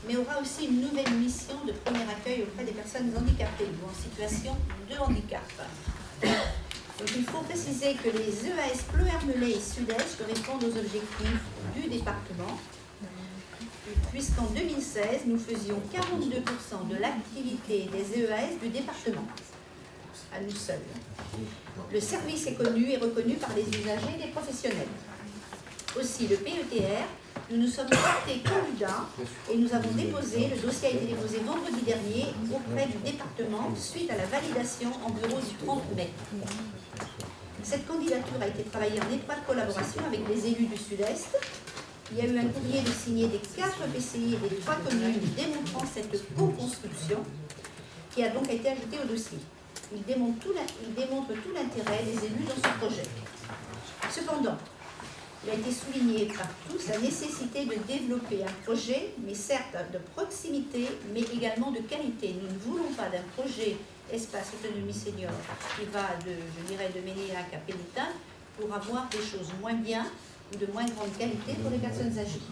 mais aura aussi une nouvelle mission de premier accueil auprès des personnes handicapées ou en situation de handicap. Donc il faut préciser que les EAS Ploermelais et Sud-Est répondent aux objectifs du département, puisqu'en 2016, nous faisions 42% de l'activité des EAS du département, à nous seuls. Le service est connu et reconnu par les usagers et les professionnels. Aussi, le PETR, nous nous sommes portés candidats et nous avons déposé, le dossier a été déposé vendredi dernier auprès du département suite à la validation en bureau du 30 mai. Cette candidature a été travaillée en étroite collaboration avec les élus du Sud-Est. Il y a eu un courrier de signé des 4 PCI et des 3 communes démontrant cette co-construction qui a donc été ajoutée au dossier. Il démontre tout l'intérêt des élus dans ce projet. Cependant, il a été souligné par tous la nécessité de développer un projet, mais certes de proximité, mais également de qualité. Nous ne voulons pas d'un projet espace autonomie senior qui va de Ménéac à Pénitin pour avoir des choses moins bien ou de moins grande qualité pour les personnes âgées.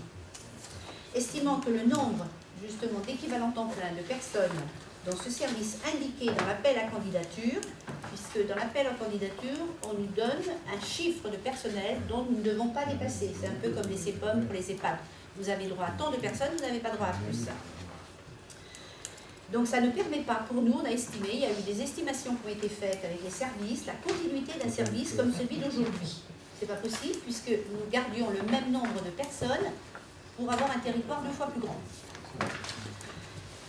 Estimant que le nombre, justement, d'équivalents temps plein de personnes dans ce service indiqué dans l'appel à candidature, puisque dans l'appel à candidature, on nous donne un chiffre de personnel dont nous ne devons pas dépasser. C'est un peu comme les CEPOM pour les EHPAD. Vous avez droit à tant de personnes, vous n'avez pas droit à plus. Donc ça ne permet pas, pour nous, on a estimé, il y a eu des estimations qui ont été faites avec les services, la continuité d'un service comme celui d'aujourd'hui. C'est pas possible puisque nous gardions le même nombre de personnes pour avoir un territoire 2 fois plus grand.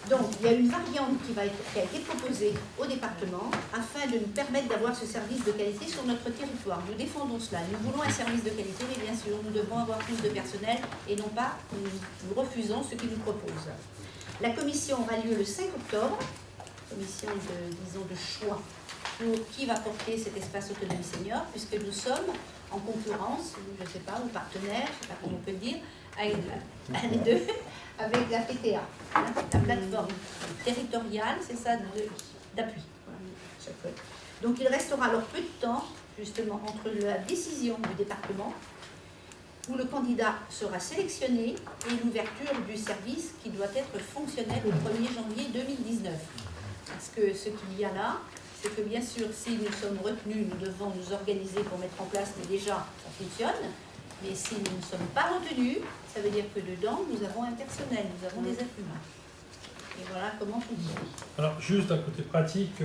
Donc, il y a une variante qui a été proposée au département afin de nous permettre d'avoir ce service de qualité sur notre territoire. Nous défendons cela. Nous voulons un service de qualité, mais bien sûr, nous devons avoir plus de personnel et non pas, nous refusons ce qu'ils nous proposent. La commission aura lieu le 5 octobre, commission de choix pour qui va porter cet espace autonomie senior, puisque nous sommes en concurrence, je ne sais pas, ou partenaire, je ne sais pas comment on peut le dire, avec la PTA, hein, la plateforme territoriale, c'est ça, d'appui. Voilà, donc il restera alors peu de temps, justement, entre la décision du département, où le candidat sera sélectionné, et l'ouverture du service qui doit être fonctionnel au 1er janvier 2019. Parce que ce qu'il y a là, c'est que bien sûr, si nous sommes retenus, nous devons nous organiser pour mettre en place, mais déjà, ça fonctionne. Mais si nous ne sommes pas retenus, ça veut dire que dedans, nous avons un personnel, nous avons des êtres humains. Et voilà comment fonctionne. Alors, juste d'un côté pratique,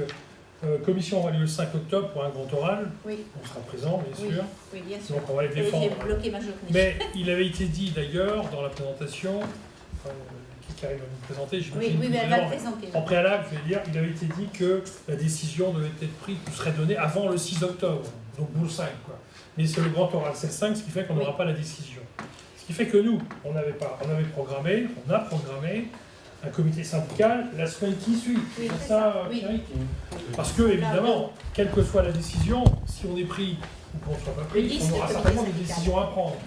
commission aura lieu le 5 octobre pour un grand oral. Oui. On sera présent, bien sûr. Oui, bien sûr. Donc, on va les défendre. J'ai bloqué ma journée. Mais il avait été dit d'ailleurs dans la présentation, qui arrive à nous présenter, oui, mais elle va le présenter. En préalable, je vais dire, il avait été dit que la décision devait être prise, serait donnée avant le 6 octobre, donc pour le 5, quoi. Mais c'est le grand oral, c'est le 5, ce qui fait qu'on n'aura pas la décision. Ce qui fait que nous, on a programmé un comité syndical la semaine qui suit. Oui, c'est ça, oui. Pierrick. Parce que, évidemment, quelle que soit la décision, si on est pris ou qu'on ne soit pas pris, on aura certainement des décisions à prendre,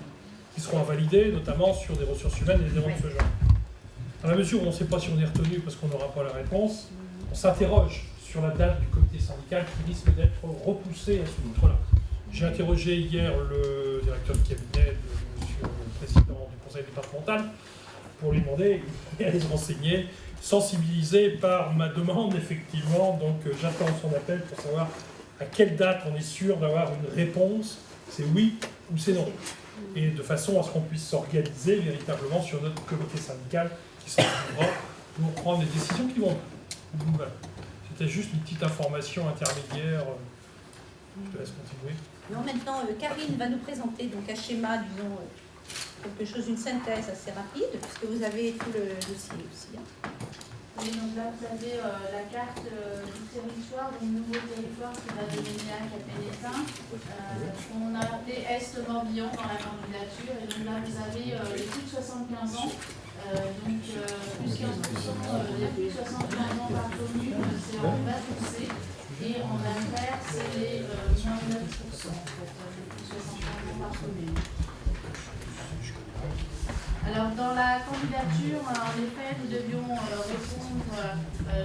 qui seront à valider, notamment sur des ressources humaines et des éléments de ce genre. Dans la mesure où on ne sait pas si on est retenu parce qu'on n'aura pas la réponse, on s'interroge sur la date du comité syndical qui risque d'être repoussée à ce titre-là. J'ai interrogé hier le directeur de cabinet de monsieur le président du conseil départemental pour lui demander et aller se renseigner sensibilisé par ma demande, effectivement. Donc j'attends son appel pour savoir à quelle date on est sûr d'avoir une réponse. C'est oui ou c'est non. Et de façon à ce qu'on puisse s'organiser véritablement sur notre comité syndical qui s'en trouvera pour prendre les décisions qui vont. Voilà. C'était juste une petite information intermédiaire. Je te laisse continuer. Non, maintenant, Karine va nous présenter donc un schéma, disons, quelque chose, une synthèse assez rapide, puisque vous avez tout le dossier aussi. Hein. Oui, donc là, vous avez la carte du territoire, du nouveau territoire qui va devenir à Capelletin. On a appelé Est-Morbihan dans la candidature. Et donc là, vous avez les plus de 75 ans. Donc, plus 15%, les plus de 75 ans par commune, c'est en vert foncé. Et en vert, c'est les moins 9%, en fait, les plus de 75 ans par commune. Alors, dans la candidature, en effet, nous devions répondre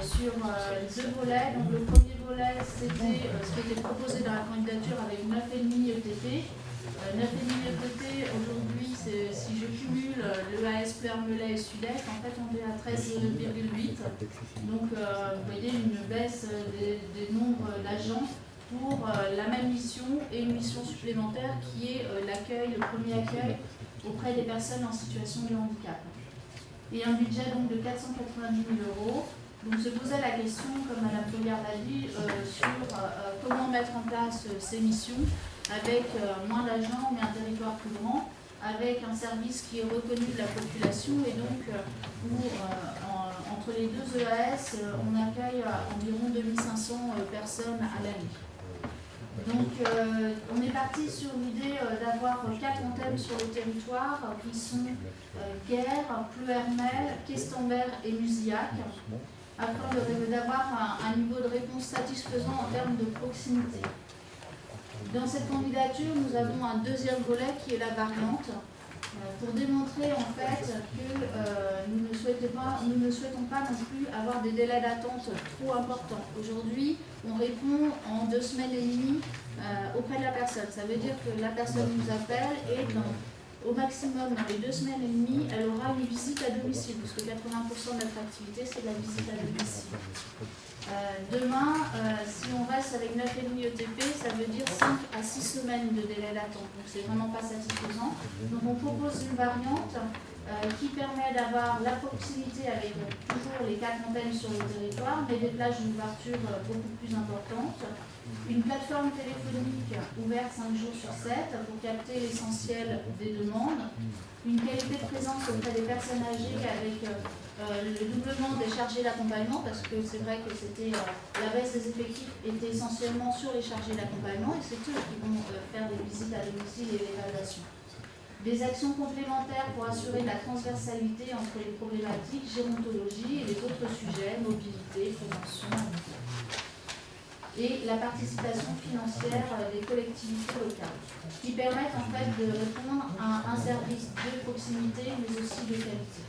sur deux volets. Donc, le premier volet, c'était ce qui était proposé dans la candidature avec 9,5 ETP. 9,5 ETP, aujourd'hui, si je cumule l'EAS Pleur-Melay et Sud-Est, en fait, on est à 13,8. Donc, vous voyez une baisse des nombres d'agents pour la même mission et une mission supplémentaire qui est l'accueil, le premier accueil auprès des personnes en situation de handicap. Et un budget donc de 490 000 €. Donc se posait la question, comme Mme Pollard l'a dit, sur comment mettre en place ces missions avec moins d'agents mais un territoire plus grand, avec un service qui est reconnu de la population et donc où entre les deux EAS, on accueille environ 2500 personnes à l'année. Donc, on est parti sur l'idée d'avoir 4 antennes sur le territoire qui sont Guerre, Pleuhermel, Questembert et Musillac, afin d'avoir un niveau de réponse satisfaisant en termes de proximité. Dans cette candidature, nous avons un deuxième volet qui est la variante, pour démontrer en fait que nous ne souhaitons pas non plus avoir des délais d'attente trop importants. Aujourd'hui, on répond en 2 semaines et demie auprès de la personne. Ça veut dire que la personne nous appelle et au maximum, dans les 2 semaines et demie, elle aura une visite à domicile, parce que 80% de notre activité, c'est de la visite à domicile. Demain, si on reste avec 9,5 ETP, ça veut dire 5 à 6 semaines de délai d'attente. Donc, c'est vraiment pas satisfaisant. Donc, on propose une variante qui permet d'avoir la proximité avec toujours les 4 antennes sur le territoire, mais des plages d'ouverture beaucoup plus importantes. Une plateforme téléphonique ouverte 5 jours sur 7 pour capter l'essentiel des demandes. Une qualité de présence auprès des personnes âgées avec le doublement des chargés d'accompagnement, parce que c'est vrai que la baisse des effectifs était essentiellement sur les chargés d'accompagnement et c'est eux qui vont faire des visites à domicile et l'évaluation. Des actions complémentaires pour assurer la transversalité entre les problématiques, gérontologie et les autres sujets, mobilité, prévention, et la participation financière des collectivités locales, qui permettent en fait de répondre à un service de proximité mais aussi de qualité.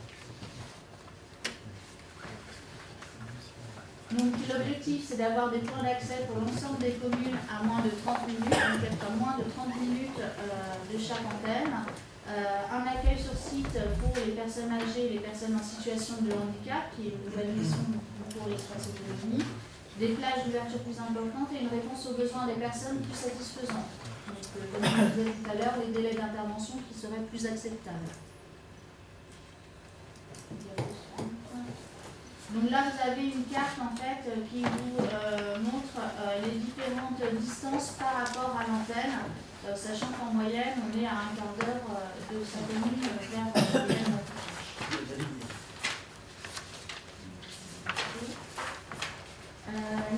Donc l'objectif, c'est d'avoir des points d'accès pour l'ensemble des communes à moins de 30 minutes, donc être à moins de 30 minutes de chaque antenne. Un accueil sur site pour les personnes âgées et les personnes en situation de handicap, qui est une nouvelle mission pour l'Express Autonomie. Des plages d'ouverture plus importantes et une réponse aux besoins des personnes plus satisfaisantes. Donc, comme je disais tout à l'heure, les délais d'intervention qui seraient plus acceptables. Donc là, vous avez une carte en fait qui vous montre les différentes distances par rapport à l'antenne, sachant qu'en moyenne, on est à un quart d'heure de sa commune vers l'antenne.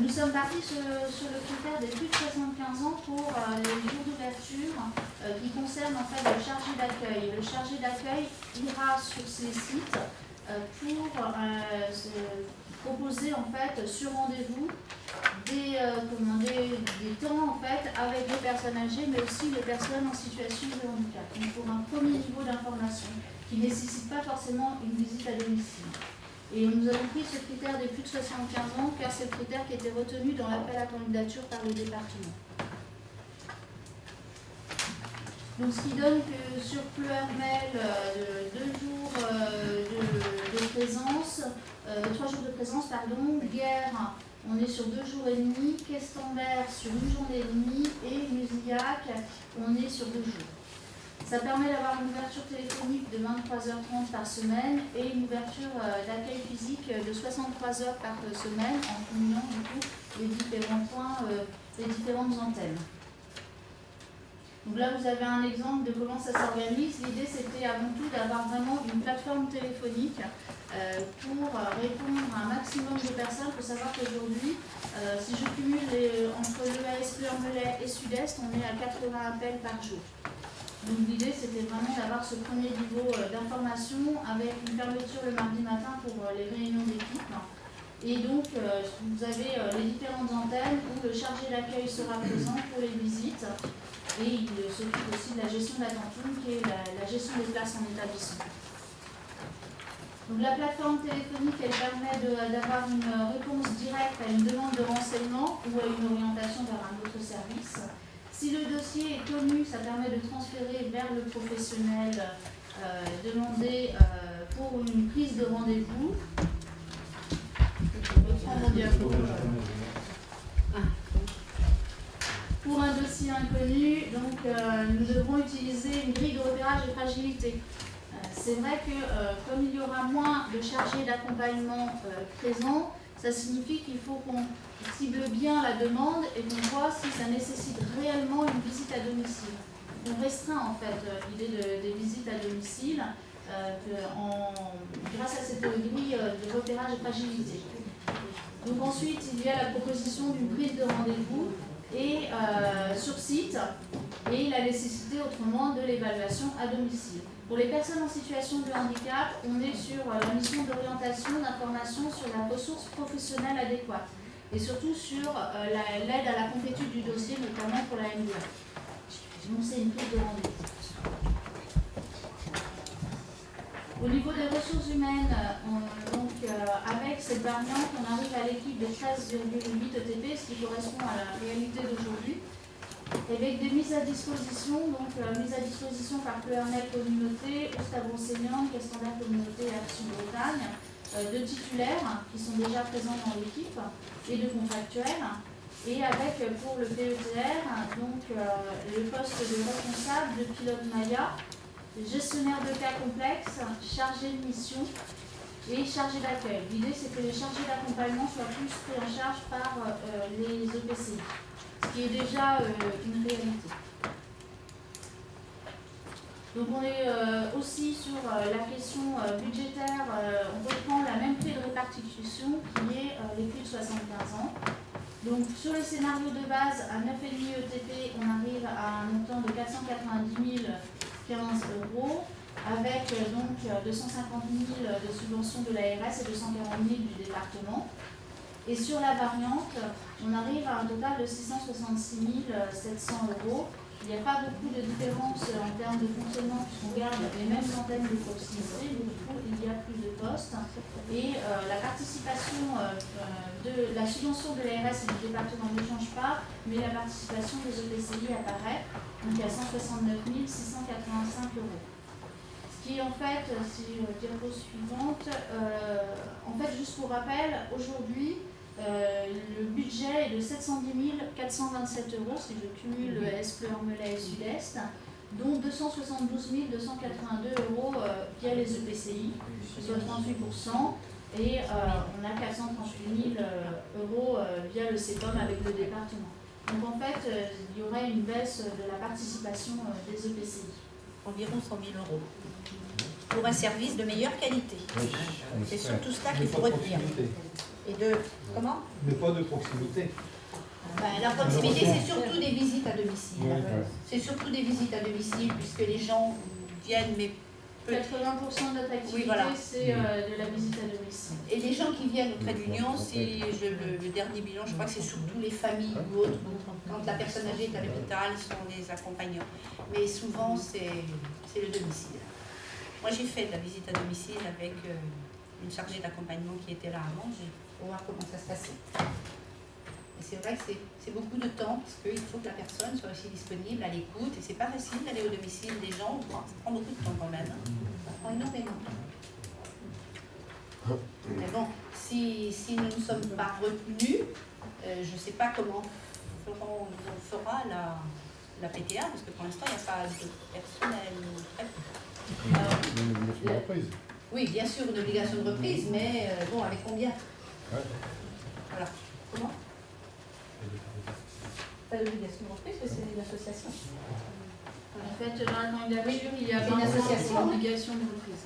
Nous sommes partis sur le critère des plus de 75 ans pour les jours d'ouverture qui concernent en fait le chargé d'accueil. Le chargé d'accueil ira sur ces sites pour proposer en fait sur rendez-vous des temps en fait avec les personnes âgées mais aussi les personnes en situation de handicap. Donc pour un premier niveau d'information qui ne nécessite pas forcément une visite à domicile. Et nous avons pris ce critère des plus de 75 ans car c'est le critère qui était retenu dans l'appel à candidature par le département. Donc ce qui donne que sur Pleuhermel, 2 jours de présence, 3 jours de présence, pardon. Guerre, on est sur 2 jours et demi. Questembert sur 1 journée et demie. Et Musillac, on est sur 2 jours. Ça permet d'avoir une ouverture téléphonique de 23h30 par semaine et une ouverture d'accueil physique de 63 heures par semaine en cumulant du coup les différents points, les différentes antennes. Donc là, vous avez un exemple de comment ça s'organise. L'idée, c'était avant tout d'avoir vraiment une plateforme téléphonique pour répondre à un maximum de personnes. Il faut savoir qu'aujourd'hui, si je cumule entre l'EAS Pleur-Melay et Sud-Est, on est à 80 appels par jour. Donc l'idée, c'était vraiment d'avoir ce premier niveau d'information avec une fermeture le mardi matin pour les réunions d'équipe. Et donc, vous avez les différentes antennes où le chargé d'accueil sera présent pour les visites. Et il s'occupe aussi de la gestion de la cantine, qui est la gestion des places en établissement. Donc la plateforme téléphonique, elle permet d'avoir une réponse directe à une demande de renseignement ou à une orientation vers un autre service. Si le dossier est connu, ça permet de transférer vers le professionnel demandé pour une prise de rendez-vous. Je reprends mon diapo. Pour un dossier inconnu, donc, nous devrons utiliser une grille de repérage de fragilité. C'est vrai que comme il y aura moins de chargés d'accompagnement présents, ça signifie qu'il faut qu'on cible bien la demande et qu'on voit si ça nécessite réellement une visite à domicile. On restreint en fait l'idée des visites à domicile grâce à cette grille de repérage de fragilité. Donc ensuite, il y a la proposition d'une prise de rendez-vous et sur site et la nécessité autrement de l'évaluation à domicile. Pour les personnes en situation de handicap, on est sur la mission d'orientation, d'information sur la ressource professionnelle adéquate et surtout sur l'aide à la complétude du dossier, notamment pour la MDA. Donc c'est une prise de rendez-vous. Au niveau des ressources humaines, avec cette variante, on arrive à l'équipe de 13,8 ETP, ce qui correspond à la réalité d'aujourd'hui, avec des mises à disposition, donc mise à disposition par Pleur-Melay Communauté, Ostavron-Seignan, Questembert Communauté et Action Bretagne, de titulaires qui sont déjà présents dans l'équipe et de contractuels. Et avec pour le PETR, donc le poste de responsable, de pilote Maya, gestionnaire de cas complexes, chargé de mission et chargé d'accueil. L'idée, c'est que les chargés d'accompagnement soient plus pris en charge par les EPCI, ce qui est déjà une réalité. Donc on est aussi sur la question budgétaire, on reprend la même clé de répartition qui est les plus de 75 ans. Donc sur le scénario de base, à 9,5 ETP, on arrive à un montant de 490 015 €, avec donc 250 000 de subventions de l'ARS et 240 000 du département. Et sur la variante, on arrive à un total de 666 700 €. Il n'y a pas beaucoup de différence en termes de fonctionnement puisqu'on garde les mêmes antennes de proximité, donc du coup il y a plus de postes. Et la participation de la subvention de l'ARS et du département ne change pas, mais la participation des EPCI apparaît, donc à 169 685 €. Ce qui en fait, si diapo suivante, en fait juste pour rappel, aujourd'hui, le budget est de 710 427 €, si je cumule le EAS Pleur-Melay et Sud-Est, dont 272 282 € via les EPCI, soit 38%, et on a 438 000 € via le CEPOM avec le département. Donc en fait, il y aurait une baisse de la participation des EPCI. Environ 100 000 € pour un service de meilleure qualité. Oui, c'est surtout cela qu'il faut retenir. Et de comment? Mais pas de proximité. La proximité, c'est surtout des visites à domicile. C'est surtout des visites à domicile, puisque les gens viennent, mais 80% de notre activité, oui, voilà, c'est de la visite à domicile. Et les gens qui viennent auprès de l'Union, c'est le dernier bilan, je crois que c'est surtout les familles ou autres. Quand la personne âgée est à l'hôpital, ce sont des accompagnants. Mais souvent, c'est le domicile. Moi, j'ai fait de la visite à domicile avec une chargée d'accompagnement qui était là avant, pour voir comment ça se passait. Et c'est vrai que c'est beaucoup de temps, parce qu'il faut que la personne soit aussi disponible, à l'écoute, et c'est pas facile d'aller au domicile des gens, ça prend beaucoup de temps quand même. Ça prend énormément de temps. Mais bon, si nous ne sommes pas retenus, je ne sais pas comment on fera la PTA, parce que pour l'instant, il n'y a pas de personnel. Une reprise. Oui, bien sûr, une obligation de reprise, mais bon, avec combien? Ouais. Voilà. Comment? Pas d'obligation de reprise, parce que c'est une association. En fait, dans la candidature, il y a C'est une association. une obligation de reprise.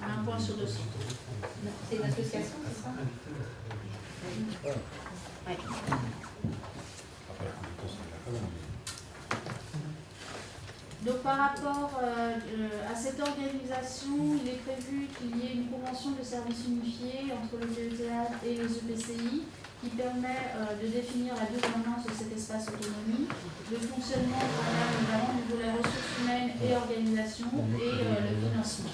Un point sur 200. C'est une association, c'est ça? Ouais. Donc par rapport à cette organisation, il est prévu qu'il y ait une convention de service unifié entre le PETA et les EPCI qui permet de définir la gouvernance de cet espace autonomie, le fonctionnement notamment du volet ressources humaines et organisation et le financement.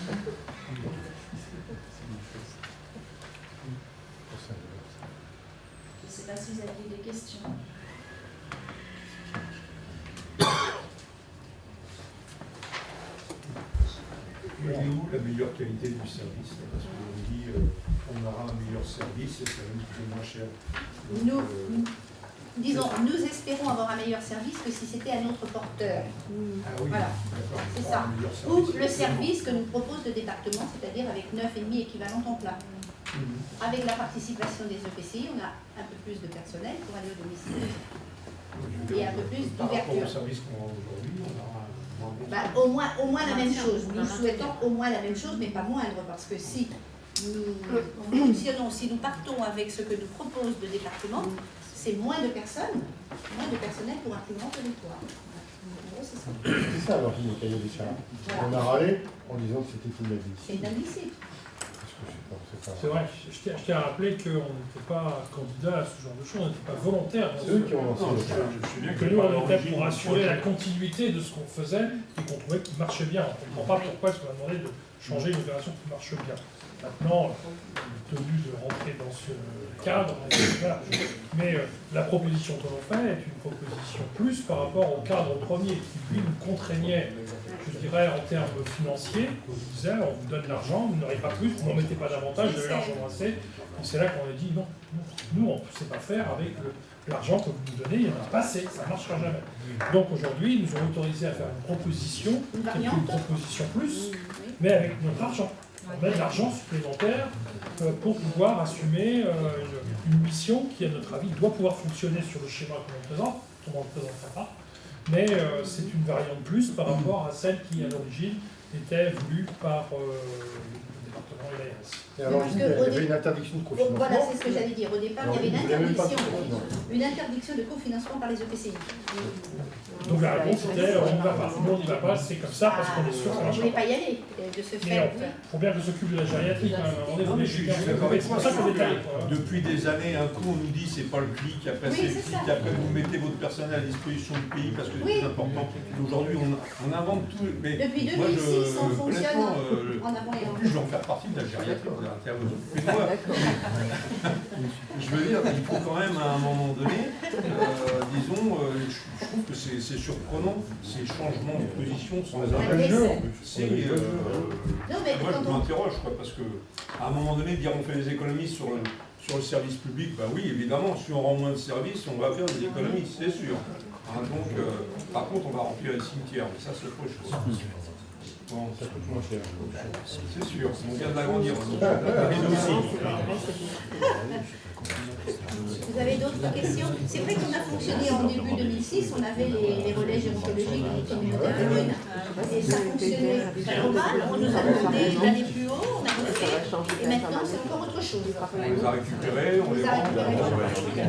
Je ne sais pas si vous aviez des questions. Elle est où la meilleure qualité du service? Parce qu'on dit on aura un meilleur service et ça va nous coûter moins cher. Disons, nous espérons avoir un meilleur service que si c'était un autre porteur. Ah oui, Voilà, d'accord. c'est On ça. aura un meilleur Ou service, le service que nous propose le département, c'est-à-dire avec 9,5 équivalents temps plein. Avec la participation des EPCI, on a un peu plus de personnel pour aller au domicile. Et un peu plus Par rapport au d'ouverture. service qu'on a aujourd'hui, on aura moins bon Bah, au moins la même chose. Nous souhaitons au moins la même chose, mais pas moindre, parce que si nous fonctionnons, si nous partons avec ce que nous propose le département, c'est moins de personnes, moins de personnel pour un plus grand territoire. En gros, c'est ça. C'est ça alors le cahier des charges. Voilà. On a râlé en disant que c'était C'est inadmissible. inadmissible. C'est vrai, je tiens à rappeler qu'on n'était pas candidat à ce genre de choses, on n'était pas volontaire. C'est eux qui ont lancé Non, le je suis bien Que nous, on était pour assurer la continuité de ce qu'on faisait et qu'on trouvait qu'il marchait bien. On ne comprend pas pourquoi est-ce qu'on a demandé de changer une opération qui marche bien. Maintenant, on est tenu de rentrer dans ce cadre. Voilà. Mais la proposition que l'on fait est une proposition plus par rapport au cadre premier qui, lui, nous contraignait, je dirais, en termes financiers. On nous disait, on vous donne l'argent, vous n'aurez pas plus, vous n'en mettez pas davantage, vous avez l'argent assez. Et c'est là qu'on a dit, non, nous, on ne sait pas faire avec l'argent que vous nous donnez, il n'y en a pas assez, ça ne marchera jamais. Donc aujourd'hui, ils nous ont autorisé à faire une proposition, Une qui est variante. une proposition plus, Oui. mais avec notre argent. On met de l'argent supplémentaire pour pouvoir assumer une mission qui, à notre avis, doit pouvoir fonctionner sur le schéma que l'on présente, on ne le présentera pas, mais c'est une variante plus par rapport à celle qui, à l'origine, était voulue par le département et l'ARS. Et alors, Parce il y que au avait dé- une interdiction de Oh, cofinancement. voilà, c'est ce que j'allais dire. Au départ, Alors, il y avait vous voulez même pas de une interdiction de cofinancement par les EPCI. Donc la réponse était, on n'y va pas. Nous, on n'y va pas, c'est comme ça parce qu'on est sûr que ça On ne marche voulait pas. pas y aller, de ce Mais fait. il faut bien que s'occupe de la gériatrie quand même. À un moment donné, Non, mais je suis d'accord avec c'est toi. pour ça qu'on est allé. Depuis des années, un coup on nous dit c'est pas le clic, après Oui, c'est le c'est clic, ça. après vous mettez votre personnel à disposition du pays parce que c'est Oui. plus important. Aujourd'hui on invente tout. Mais Depuis moi, 2006, on fonctionne honnêtement, en avant et en en plus je vais en faire partie de la gériatrie, de l'intérieur. Mais moi, je veux dire, il faut quand même à un moment donné, disons, je trouve que c'est surprenant ces changements de position sans Mais c'est, Non, mais moi quand je on... m'interroge quoi, parce que à un moment donné dire on fait des économies sur le service public, bah oui évidemment, si on rend moins de services, on va faire des économies, c'est sûr. Hein, donc par contre on va remplir les cimetières, mais ça c'est autre chose. Bon, Ça coûte moins cher. c'est sûr, on vient de l'agrandir. Vous avez d'autres questions? C'est vrai qu'on a fonctionné en début 2006, on avait les relais gérontologiques des communautés communes. Et ça fonctionnait pas mal, on nous a demandé d'aller plus haut, on a refait. Et maintenant, c'est encore autre chose. On les a récupérés, on les a rend. récupérés.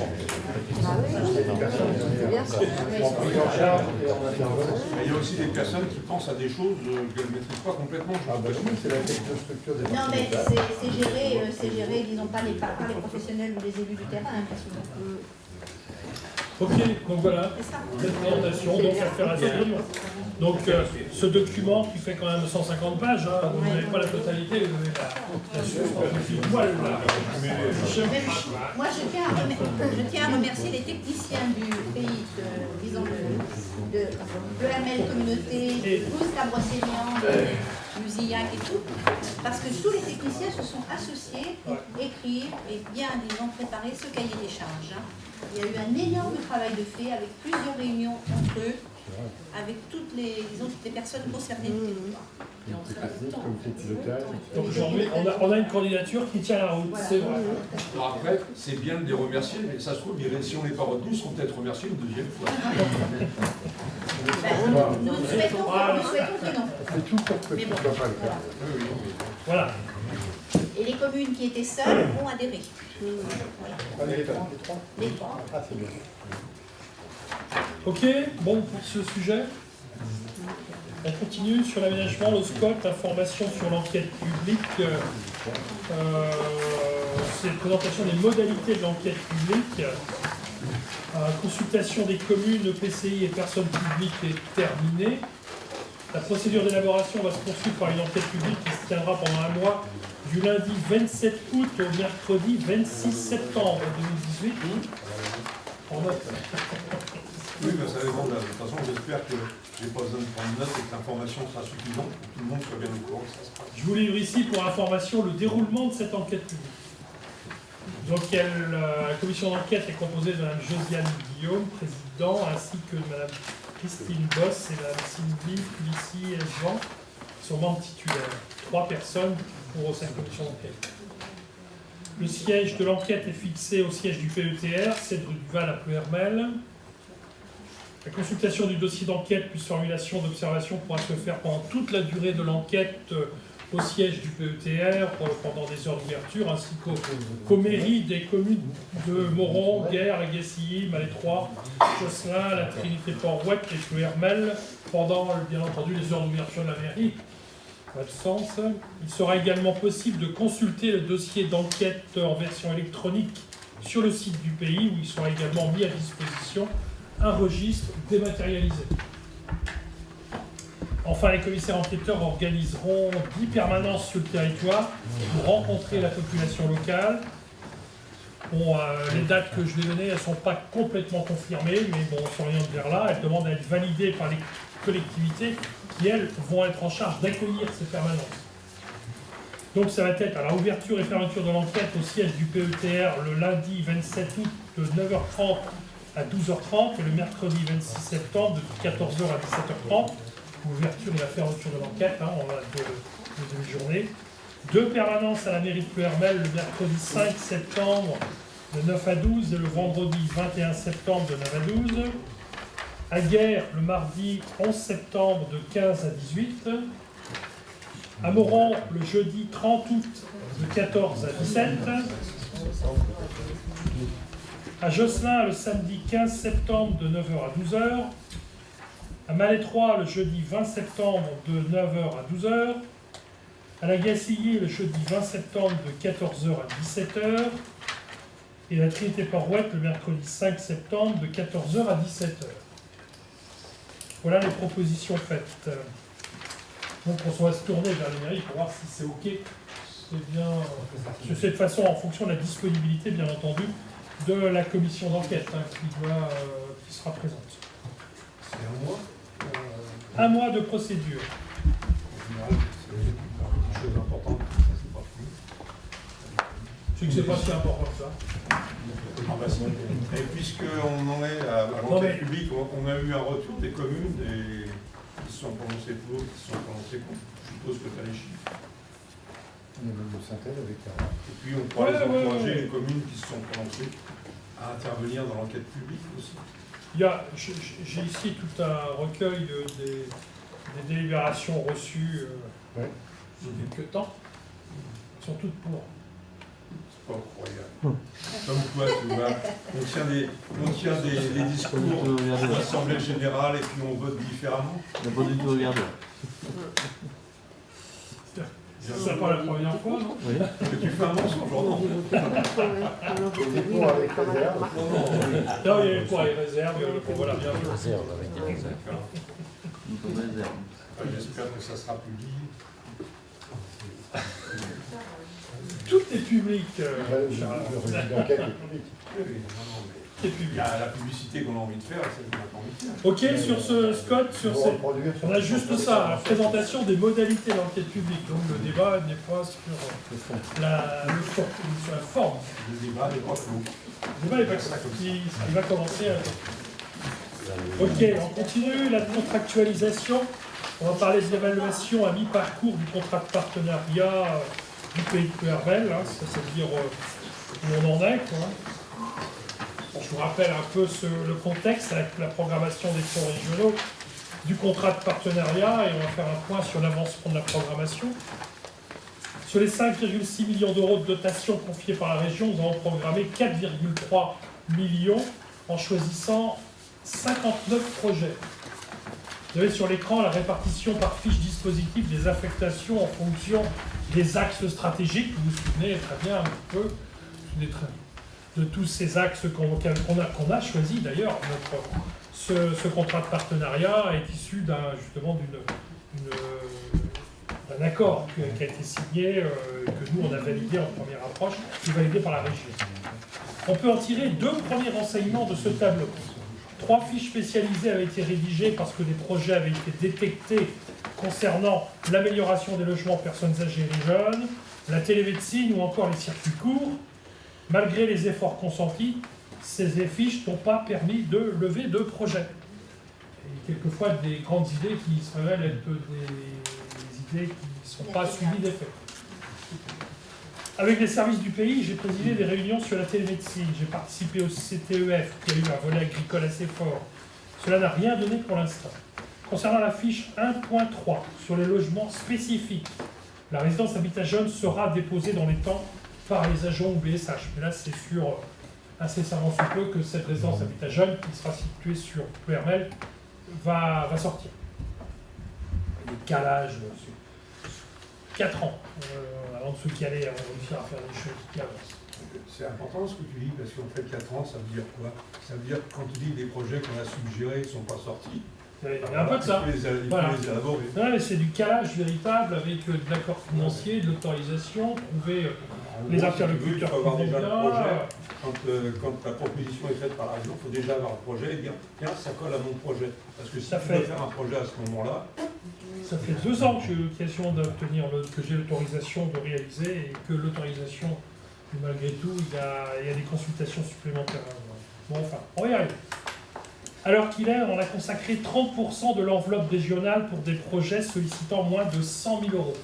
En prise en charge et en intervention. Mais il y a aussi des personnes qui pensent à des choses qu'elles ne maîtrisent pas complètement. Ah bah oui, c'est la technostructure des Non, mais partenaires. c'est géré, disons pas par les professionnels ou les élus du terrain, bien souvent. Ok, donc voilà, C'est ça. cette présentation, donc ça fait rapidement. Donc ce document qui fait quand même 150 pages, hein, vous n'avez pas la totalité, vous avez la suite moelle là. Moi, je tiens à remercier les techniciens du pays, disons, de l'EML Communauté, Bruce Cabrossélian, Musillac et tout, parce que tous les techniciens se sont associés pour écrire et bien, disons, préparer ce cahier des charges. Il y a eu un énorme travail de fait avec plusieurs réunions entre eux, avec toutes les personnes concernées du territoire. Donc aujourd'hui, on a une candidature qui tient la route, Voilà. c'est vrai. Alors après, c'est bien de les remercier, mais ça se trouve, si on n'est pas retenus, ils seront peut-être remerciés une deuxième fois. Nous souhaitons que non. On fait tout pour que Mais ce bon, ne soit pas le cas. Voilà. Et les communes qui étaient seules vont adhérer. Ah, les trois. Les trois. Ah, c'est bien. Ok, bon pour ce sujet. On continue sur l'aménagement, le SCOT, information sur l'enquête publique. C'est la présentation des modalités de l'enquête publique. Consultation des communes, EPCI et personnes publiques est terminée. La procédure d'élaboration va se poursuivre par une enquête publique qui se tiendra pendant un mois, du lundi 27 août au mercredi 26 septembre 2018. En note. Oui, mais ça dépend. De toute façon, j'espère que je n'ai pas besoin de prendre note et que l'information sera suffisante pour que tout le monde soit bien au courant que ça se passe. Je vous livre ici pour information le déroulement de cette enquête publique. Donc la commission d'enquête est composée de Mme Josiane Guillaume, président, ainsi que de Mme Christine Boss et Mme Sylvie Pulici-Esvan, qui sont membres titulaires. 3 personnes pour cette commission d'enquête. Le siège de l'enquête est fixé au siège du PETR, c'est rue Duval à Pleuhermel. La consultation du dossier d'enquête plus formulation d'observation pourra se faire pendant toute la durée de l'enquête au siège du PETR pendant des heures d'ouverture, ainsi qu'aux mairies des communes de Moron, Guerre, La Guessilly, Malétroit, Josselin, la Trinité-Port-Ouette et Pleuhermel pendant, bien entendu, les heures d'ouverture de la mairie. Pas de sens. Il sera également possible de consulter le dossier d'enquête en version électronique sur le site du pays, où il sera également mis à disposition un registre dématérialisé. Enfin, les commissaires enquêteurs organiseront 10 permanences sur le territoire pour rencontrer la population locale. Bon, les dates que je vais donner, elles ne sont pas complètement confirmées, mais bon, on s'oriente vers là. Elles demandent à être validées par les collectivités qui, elles, vont être en charge d'accueillir ces permanences. Donc ça va être à la ouverture et fermeture de l'enquête au siège du PETR le lundi 27 août de 9h30 à 12h30 et le mercredi 26 septembre de 14h à 17h30. L'ouverture et la fermeture de l'enquête, on a deux demi-journées. 2 permanences à la mairie de Pleuhermel le mercredi 5 septembre de 9 à 12 et le vendredi 21 septembre de 9 à 12. À Guerre le mardi 11 septembre de 15 à 18. À Moron le jeudi 30 août de 14 à 17. À Josselin le samedi 15 septembre de 9h à 12h. À Malétroit le jeudi 20 septembre de 9h à 12h. À La Guessilly le jeudi 20 septembre de 14h à 17h. Et la Trinité-Port-Ouette le mercredi 5 septembre de 14h à 17h. Voilà les propositions faites. Donc on va se tourner vers les mairies pour voir si c'est OK. C'est bien. De cette façon, en fonction de la disponibilité, bien entendu, de la commission d'enquête qui sera présente. C'est un mois. Un mois de procédure. En général, c'est une chose importante, ça c'est pas fini. C'est que c'est pas si important que ça. Et puisqu'on en est à l'enquête publique, on a eu un retour des communes qui se sont prononcées pour, qui se sont prononcées contre. Je suppose que tu as les chiffres. On a même une synthèse avec Et puis on pourra les encourager, les communes qui se sont prononcées, à intervenir dans l'enquête publique aussi. J'ai ici tout un recueil des délibérations reçues il y a quelques temps. Elles sont toutes pour. C'est pas incroyable. Comme quoi, tu vois, on tient des discours à l'Assemblée Générale et puis on vote différemment. On n'a pas du tout regardé. C'est pas la première fois, non? Oui. Mais tu fais un mensonge, non? C'est pour avec réserve. Non, il y avait pour les réserves, voilà, bien sûr. Une bonne réserve. J'espère que ça sera publié. Tout est public. Le registre d'enquête est public. Oui, non, mais Il y a la publicité qu'on a envie de faire et celle qu'on n'a pas envie de faire. Ok, sur ce, Scott, sur Pour ces... reproduire sur On a ce juste concept, ça, la présentation des modalités de l'enquête publique. Donc le débat n'est pas sur le fond, sur la forme. Le débat n'est pas clos. Le débat n'est pas clos. Il va commencer à... Ok, on continue la contractualisation. On va parler de l'évaluation à mi-parcours du contrat de partenariat du pays de Puervel, hein, c'est-à-dire où on en est, quoi. Je vous rappelle un peu le contexte avec la programmation des fonds régionaux du contrat de partenariat et on va faire un point sur l'avancement de la programmation. Sur les 5,6 millions d'euros de dotation confiée par la région, nous avons programmé 4,3 millions en choisissant 59 projets. Vous avez sur l'écran la répartition par fiche dispositif des affectations en fonction des axes stratégiques. Vous vous souvenez très bien un petit peu de tous ces axes qu'on a choisis d'ailleurs. Ce contrat de partenariat est issu justement d'un accord qui a été signé, que nous on a validé en première approche, qui est validé par la région. On peut en tirer deux premiers renseignements de ce tableau. 3 fiches spécialisées avaient été rédigées parce que des projets avaient été détectés concernant l'amélioration des logements personnes âgées et jeunes, la télémédecine ou encore les circuits courts. Malgré les efforts consentis, ces fiches n'ont pas permis de lever de projets. Et quelquefois des grandes idées qui se révèlent être des idées qui ne sont pas suivies d'effet. Avec les services du pays, j'ai présidé des réunions sur la télémédecine. J'ai participé au CTEF, qui a eu un volet agricole assez fort. Cela n'a rien donné pour l'instant. Concernant la fiche 1.3, sur les logements spécifiques, la résidence habitat jeune sera déposée dans les temps par les agents ou BSH. Mais là, c'est sûr, incessamment sous peu, que cette résidence habitat jeune, qui sera située sur Puervel, va sortir. Des calages sur 4 ans. Avant de se caler, avant de réussir à faire des choses qui avancent. C'est important ce que tu dis, parce qu'en fait 4 ans, ça veut dire quoi? Ça veut dire que quand tu dis que des projets qu'on a suggérés ne sont pas sortis, il y a un peu de ça. Voilà. Non, mais c'est du calage véritable avec de l'accord financier, de l'autorisation, trouver les interlocuteurs qui vont bien. Quand la proposition est faite par la région, il faut déjà avoir un projet et dire tiens, ça colle à mon projet. Parce que si tu veux faire un projet à ce moment-là. Ça fait 2 ans que j'ai eu l'occasion d'obtenir que j'ai l'autorisation de réaliser et que l'autorisation, malgré tout, il y a des consultations supplémentaires. Bon, enfin, on va y arriver. Alors qu'il est, on a consacré 30% de l'enveloppe régionale pour des projets sollicitant moins de 100 000 euros.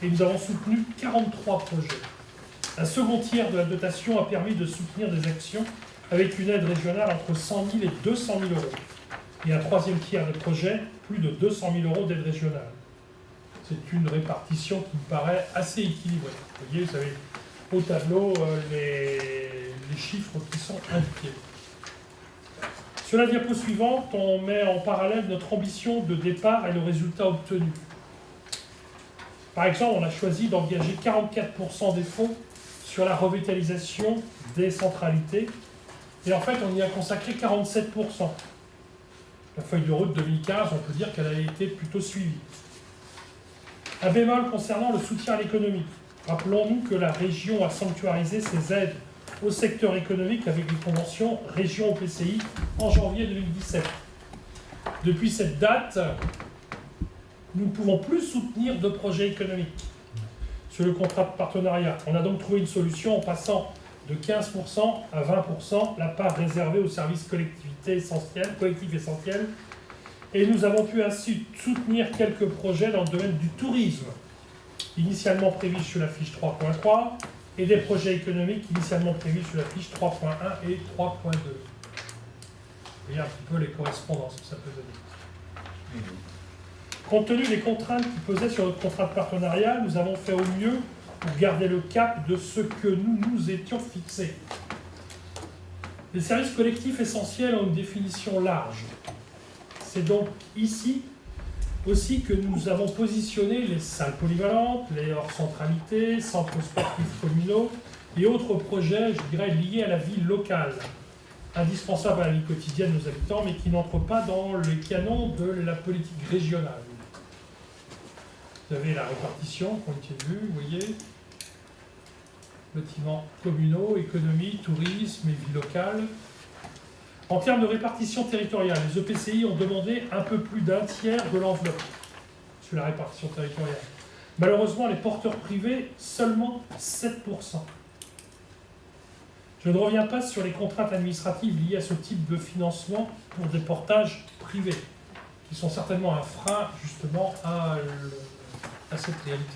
Et nous avons soutenu 43 projets. Un second tiers de la dotation a permis de soutenir des actions avec une aide régionale entre 100 000 et 200 000 euros. Et un troisième tiers de projets, plus de 200 000 euros d'aide régionale. C'est une répartition qui me paraît assez équilibrée. Vous voyez, vous avez au tableau les chiffres qui sont indiqués. Sur la diapo suivante, on met en parallèle notre ambition de départ et le résultat obtenu. Par exemple, on a choisi d'engager 44% des fonds sur la revitalisation des centralités. Et en fait, on y a consacré 47%. La feuille de route 2015, on peut dire qu'elle a été plutôt suivie. Un bémol concernant le soutien à l'économie. Rappelons-nous que la région a sanctuarisé ses aides au secteur économique avec les conventions région-OPCI en janvier 2017. Depuis cette date, nous ne pouvons plus soutenir de projets économiques sur le contrat de partenariat. On a donc trouvé une solution en passant de 15% à 20% la part réservée aux services collectifs essentiels. Et nous avons pu ainsi soutenir quelques projets dans le domaine du tourisme, initialement prévus sur la fiche 3.3, et des projets économiques initialement prévus sur la fiche 3.1 et 3.2. Vous voyez un petit peu les correspondances que ça peut donner. Compte tenu des contraintes qui pesaient sur notre contrat de partenariat, nous avons fait au mieux pour garder le cap de ce que nous nous étions fixés. Les services collectifs essentiels ont une définition large. C'est donc ici aussi que nous avons positionné les salles polyvalentes, les hors-centralités, centres sportifs communaux et autres projets, je dirais, liés à la vie locale, indispensables à la vie quotidienne de nos habitants, mais qui n'entrent pas dans le canon de la politique régionale. Vous avez la répartition qui a été vue, vous voyez. bâtiments communaux, économie, tourisme et vie locale. En termes de répartition territoriale, les EPCI ont demandé un peu plus d'un tiers de l'enveloppe sur la répartition territoriale. Malheureusement, les porteurs privés, seulement 7%. Je ne reviens pas sur les contraintes administratives liées à ce type de financement pour des portages privés, qui sont certainement un frein justement à cette réalité.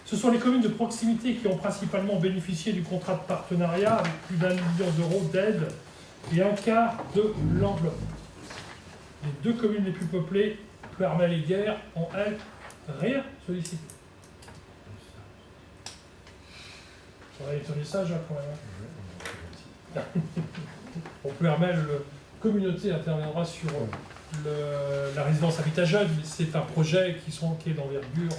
Ce sont les communes de proximité qui ont principalement bénéficié du contrat de partenariat avec plus d'1 million d'euros d'aide et un quart de l'enveloppe. Les deux communes les plus peuplées, Ploërmel et Guerre, ont elles rien sollicité. On va étonner ça, Jacques, quand même. Pour Ploërmel, la communauté interviendra sur la résidence Habitat Jeune, mais c'est un projet qui est d'envergure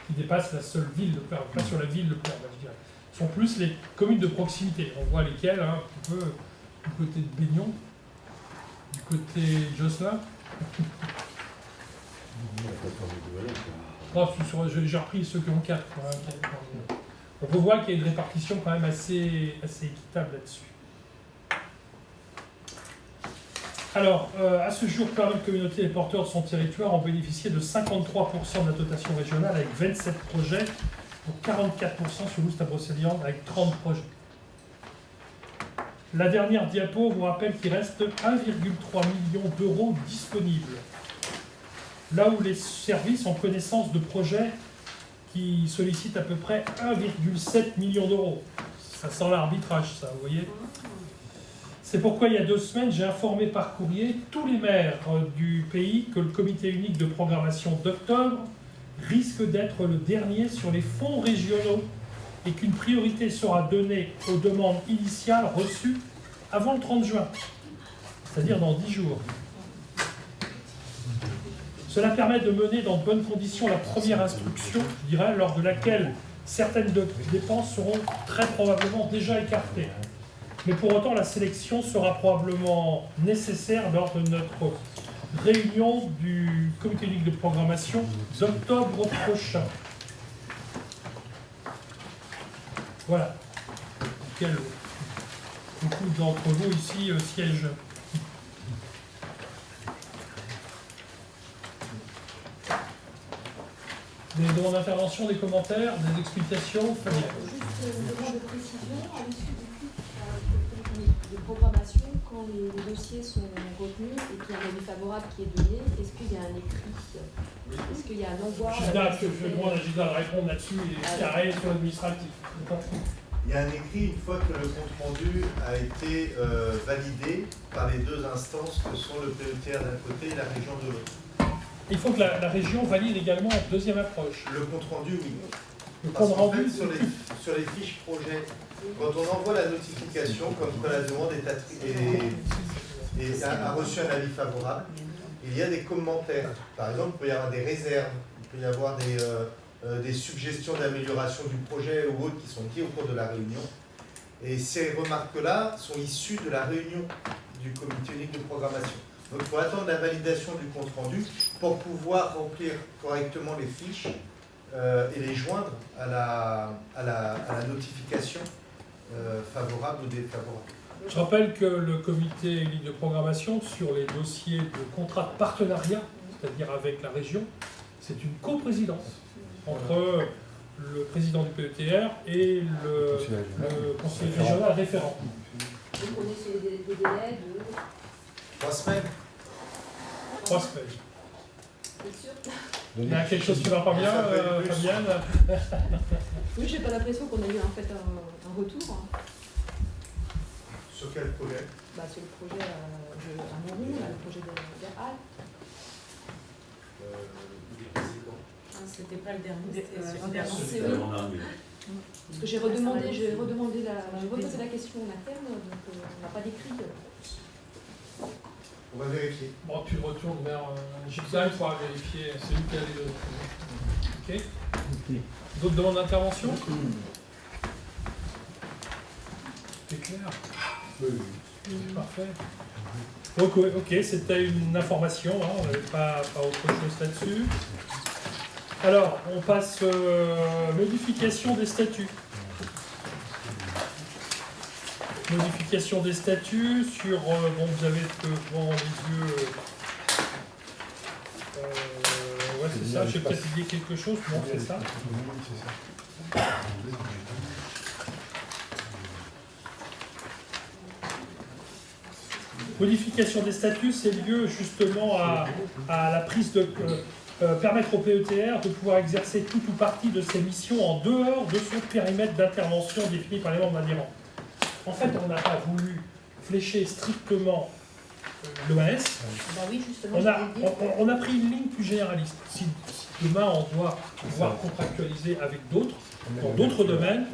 qui dépasse la seule ville de Ploërmel, pas sur la ville de Ploërmel, je dirais. Ce sont plus les communes de proximité. On voit lesquelles, hein, un petit peu du côté de Baignon, du côté de Josselin. J'ai repris ceux qui ont 4. Donc on voit qu'il y a une répartition quand même assez équitable là-dessus. Alors, à ce jour, Ploërmel Communauté et porteurs de son territoire ont bénéficié de 53% de la dotation régionale avec 27 projets, pour 44% sur l'Oust-à-Brocéliande avec 30 projets. La dernière diapo vous rappelle qu'il reste 1,3 million d'euros disponibles. Là où les services ont connaissance de projets qui sollicitent à peu près 1,7 million d'euros. Ça sent l'arbitrage, ça, vous voyez. C'est pourquoi il y a 2 semaines, j'ai informé par courrier tous les maires du pays que le comité unique de programmation d'octobre risque d'être le dernier sur les fonds régionaux et qu'une priorité sera donnée aux demandes initiales reçues avant le 30 juin, c'est-à-dire dans 10 jours. Cela permet de mener dans de bonnes conditions la première instruction, je dirais, lors de laquelle certaines dépenses seront très probablement déjà écartées. Mais pour autant, la sélection sera probablement nécessaire lors de notre réunion du comité unique de programmation d'octobre prochain. Voilà. Auquel beaucoup d'entre vous ici siègent. Des demandes d'intervention, des commentaires, des explications, Fabien. Juste une demande de précision à l'issue de programmation, quand les dossiers sont retenus et qu'il y a un avis favorable qui est donné, est-ce qu'il y a un écrit? Est-ce qu'il y a un envoi? Je demande à Gilda de répondre là-dessus et carré sur l'administratif. Il y a un écrit une fois que le compte-rendu a été validé par les deux instances que sont le PETR d'un côté et la région de l'autre. Il faut que la région valide également la deuxième approche. Le compte-rendu, oui. Le Parce qu'en compte-rendu, fait, sur les fiches projets, quand on envoie la notification, comme quoi la demande a reçu un avis favorable, il y a des commentaires. Par exemple, il peut y avoir des réserves, il peut y avoir des suggestions d'amélioration du projet ou autres qui sont dites au cours de la réunion. Et ces remarques-là sont issues de la réunion du comité unique de programmation. Donc il faut attendre la validation du compte-rendu pour pouvoir remplir correctement les fiches et les joindre à la notification favorable ou défavorable. je rappelle que le comité unique de programmation, sur les dossiers de contrat de partenariat, c'est-à-dire avec la région, c'est une coprésidence entre le président du PETR et le conseiller régional référent. Vous connaissez des délais de 3 semaines. 3 semaines. C'est sûr? Il y a quelque chose qui ne va pas bien, Fabienne? Oui, j'ai pas l'impression qu'on a eu en fait un retour. Sur quel projet? Sur le projet à Moron, le projet de Halles. C'était pas le dernier, c'était oui. Parce que j'ai redemandé reposé la question en interne, donc on n'a pas d'écrit. On va vérifier. Bon, tu retournes vers Gilda, il faudra vérifier, c'est lui qui a les deux. Ok. D'autres demandes d'intervention? C'est clair? Oui. C'est parfait. Ok, c'était une information, hein, on n'avait pas autre chose là-dessus. Alors, on passe modification des statuts. Modification des statuts sur, bon, vous avez devant les yeux, ouais c'est ça, j'ai peut-être oublié quelque chose, non c'est ça. Modification des statuts, c'est lieu justement à la prise de... permettre au PETR de pouvoir exercer toute ou partie de ses missions en dehors de son périmètre d'intervention défini par les membres adhérents. En fait, on n'a pas voulu flécher strictement l'OAS. Bah oui, justement, On a pris une ligne plus généraliste. Si demain on doit pouvoir contractualiser avec d'autres, dans d'autres domaines,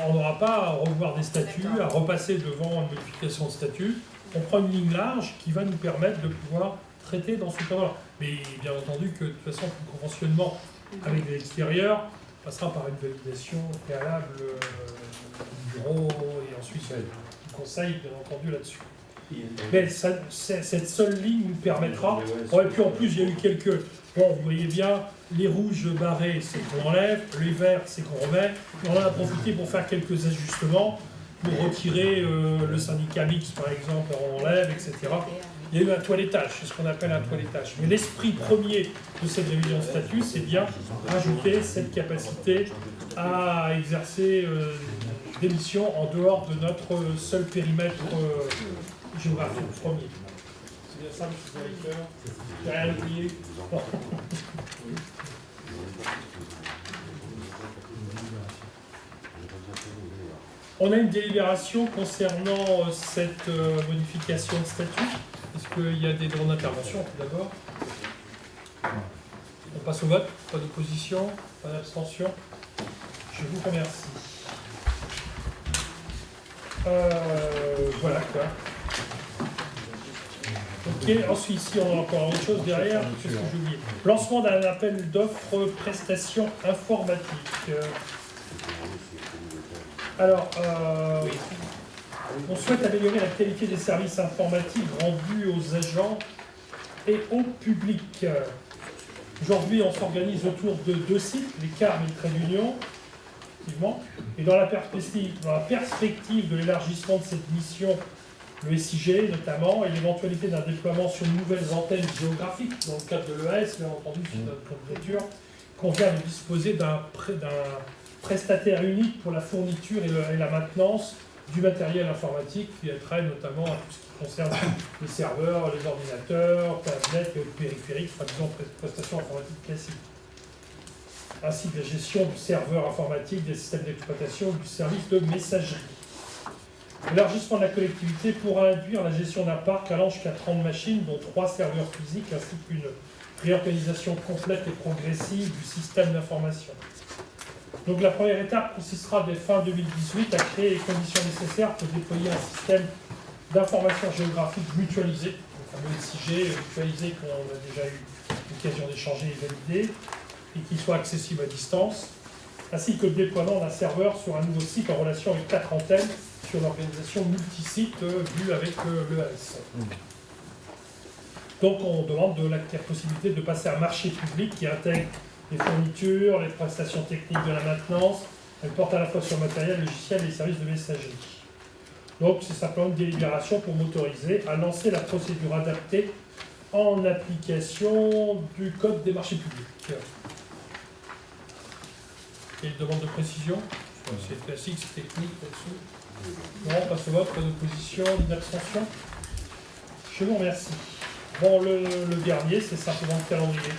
on n'aura pas à revoir des statuts, à repasser devant une modification de statut. On prend une ligne large qui va nous permettre de pouvoir traiter dans ce cadre-là. Mais bien entendu que de toute façon, le conventionnement avec l'extérieur passera par une validation préalable du bureau et ensuite du conseil, bien entendu, là-dessus. Mais cette seule ligne nous permettra. Bon, et puis en plus, il y a eu quelques. Bon, vous voyez bien, les rouges barrés, c'est qu'on enlève, les verts, c'est qu'on remet. Et on en a profité pour faire quelques ajustements, pour retirer le syndicat mixte, par exemple, on enlève, etc. Il y a eu un toilettage, c'est ce qu'on appelle un toilettage. Mais l'esprit premier de cette révision de statut, c'est bien rajouter cette capacité à exercer des missions en dehors de notre seul périmètre géographique premier. C'est bien ça, monsieur le directeur? J'ai rien oublié. On a une délibération concernant cette modification de statut. Est-ce qu'il y a des demandes d'intervention tout d'abord? On passe au vote. Pas d'opposition, pas d'abstention. Je vous remercie. Voilà quoi. Ok, ensuite ici on a encore autre chose derrière. Qu'est-ce que j'ai oublié? Lancement d'un appel d'offres prestations informatiques. Alors, on souhaite améliorer la qualité des services informatiques rendus aux agents et au public. Aujourd'hui, on s'organise autour de 2 sites, les CARM et le trait d'union, effectivement. Et dans la perspective de l'élargissement de cette mission, le SIG notamment, et l'éventualité d'un déploiement sur de nouvelles antennes géographiques, dans le cadre de l'EAS, bien entendu, sur notre candidature, convient de disposer d'un prestataire unique pour la fourniture et la maintenance du matériel informatique qui a trait notamment à tout ce qui concerne les serveurs, les ordinateurs, tablettes et autres périphériques, enfin disons prestations informatiques classiques, ainsi que la gestion du serveur informatique, des systèmes d'exploitation ou du service de messagerie. L'élargissement de la collectivité pourra induire la gestion d'un parc allant jusqu'à 30 machines, dont 3 serveurs physiques, ainsi qu'une réorganisation complète et progressive du système d'information. Donc la première étape consistera dès fin 2018 à créer les conditions nécessaires pour déployer un système d'information géographique mutualisé, le fameux SIG mutualisé qu'on a déjà eu l'occasion d'échanger et valider, et qui soit accessible à distance, ainsi que le déploiement d'un serveur sur un nouveau site en relation avec 4 antennes sur l'organisation multisite vue avec l'EAS. Donc on demande de la possibilité de passer à un marché public qui intègre les fournitures, les prestations techniques de la maintenance. Elle porte à la fois sur le matériel, le logiciel et les services de messagerie. Donc c'est simplement une délibération pour m'autoriser à lancer la procédure adaptée en application du Code des marchés publics. Et une demande de précision? C'est classique, c'est technique là-dessus. Non, on passe au vote, pas d'opposition, ni d'abstention. Je vous remercie. Bon, le dernier, c'est simplement le calendrier.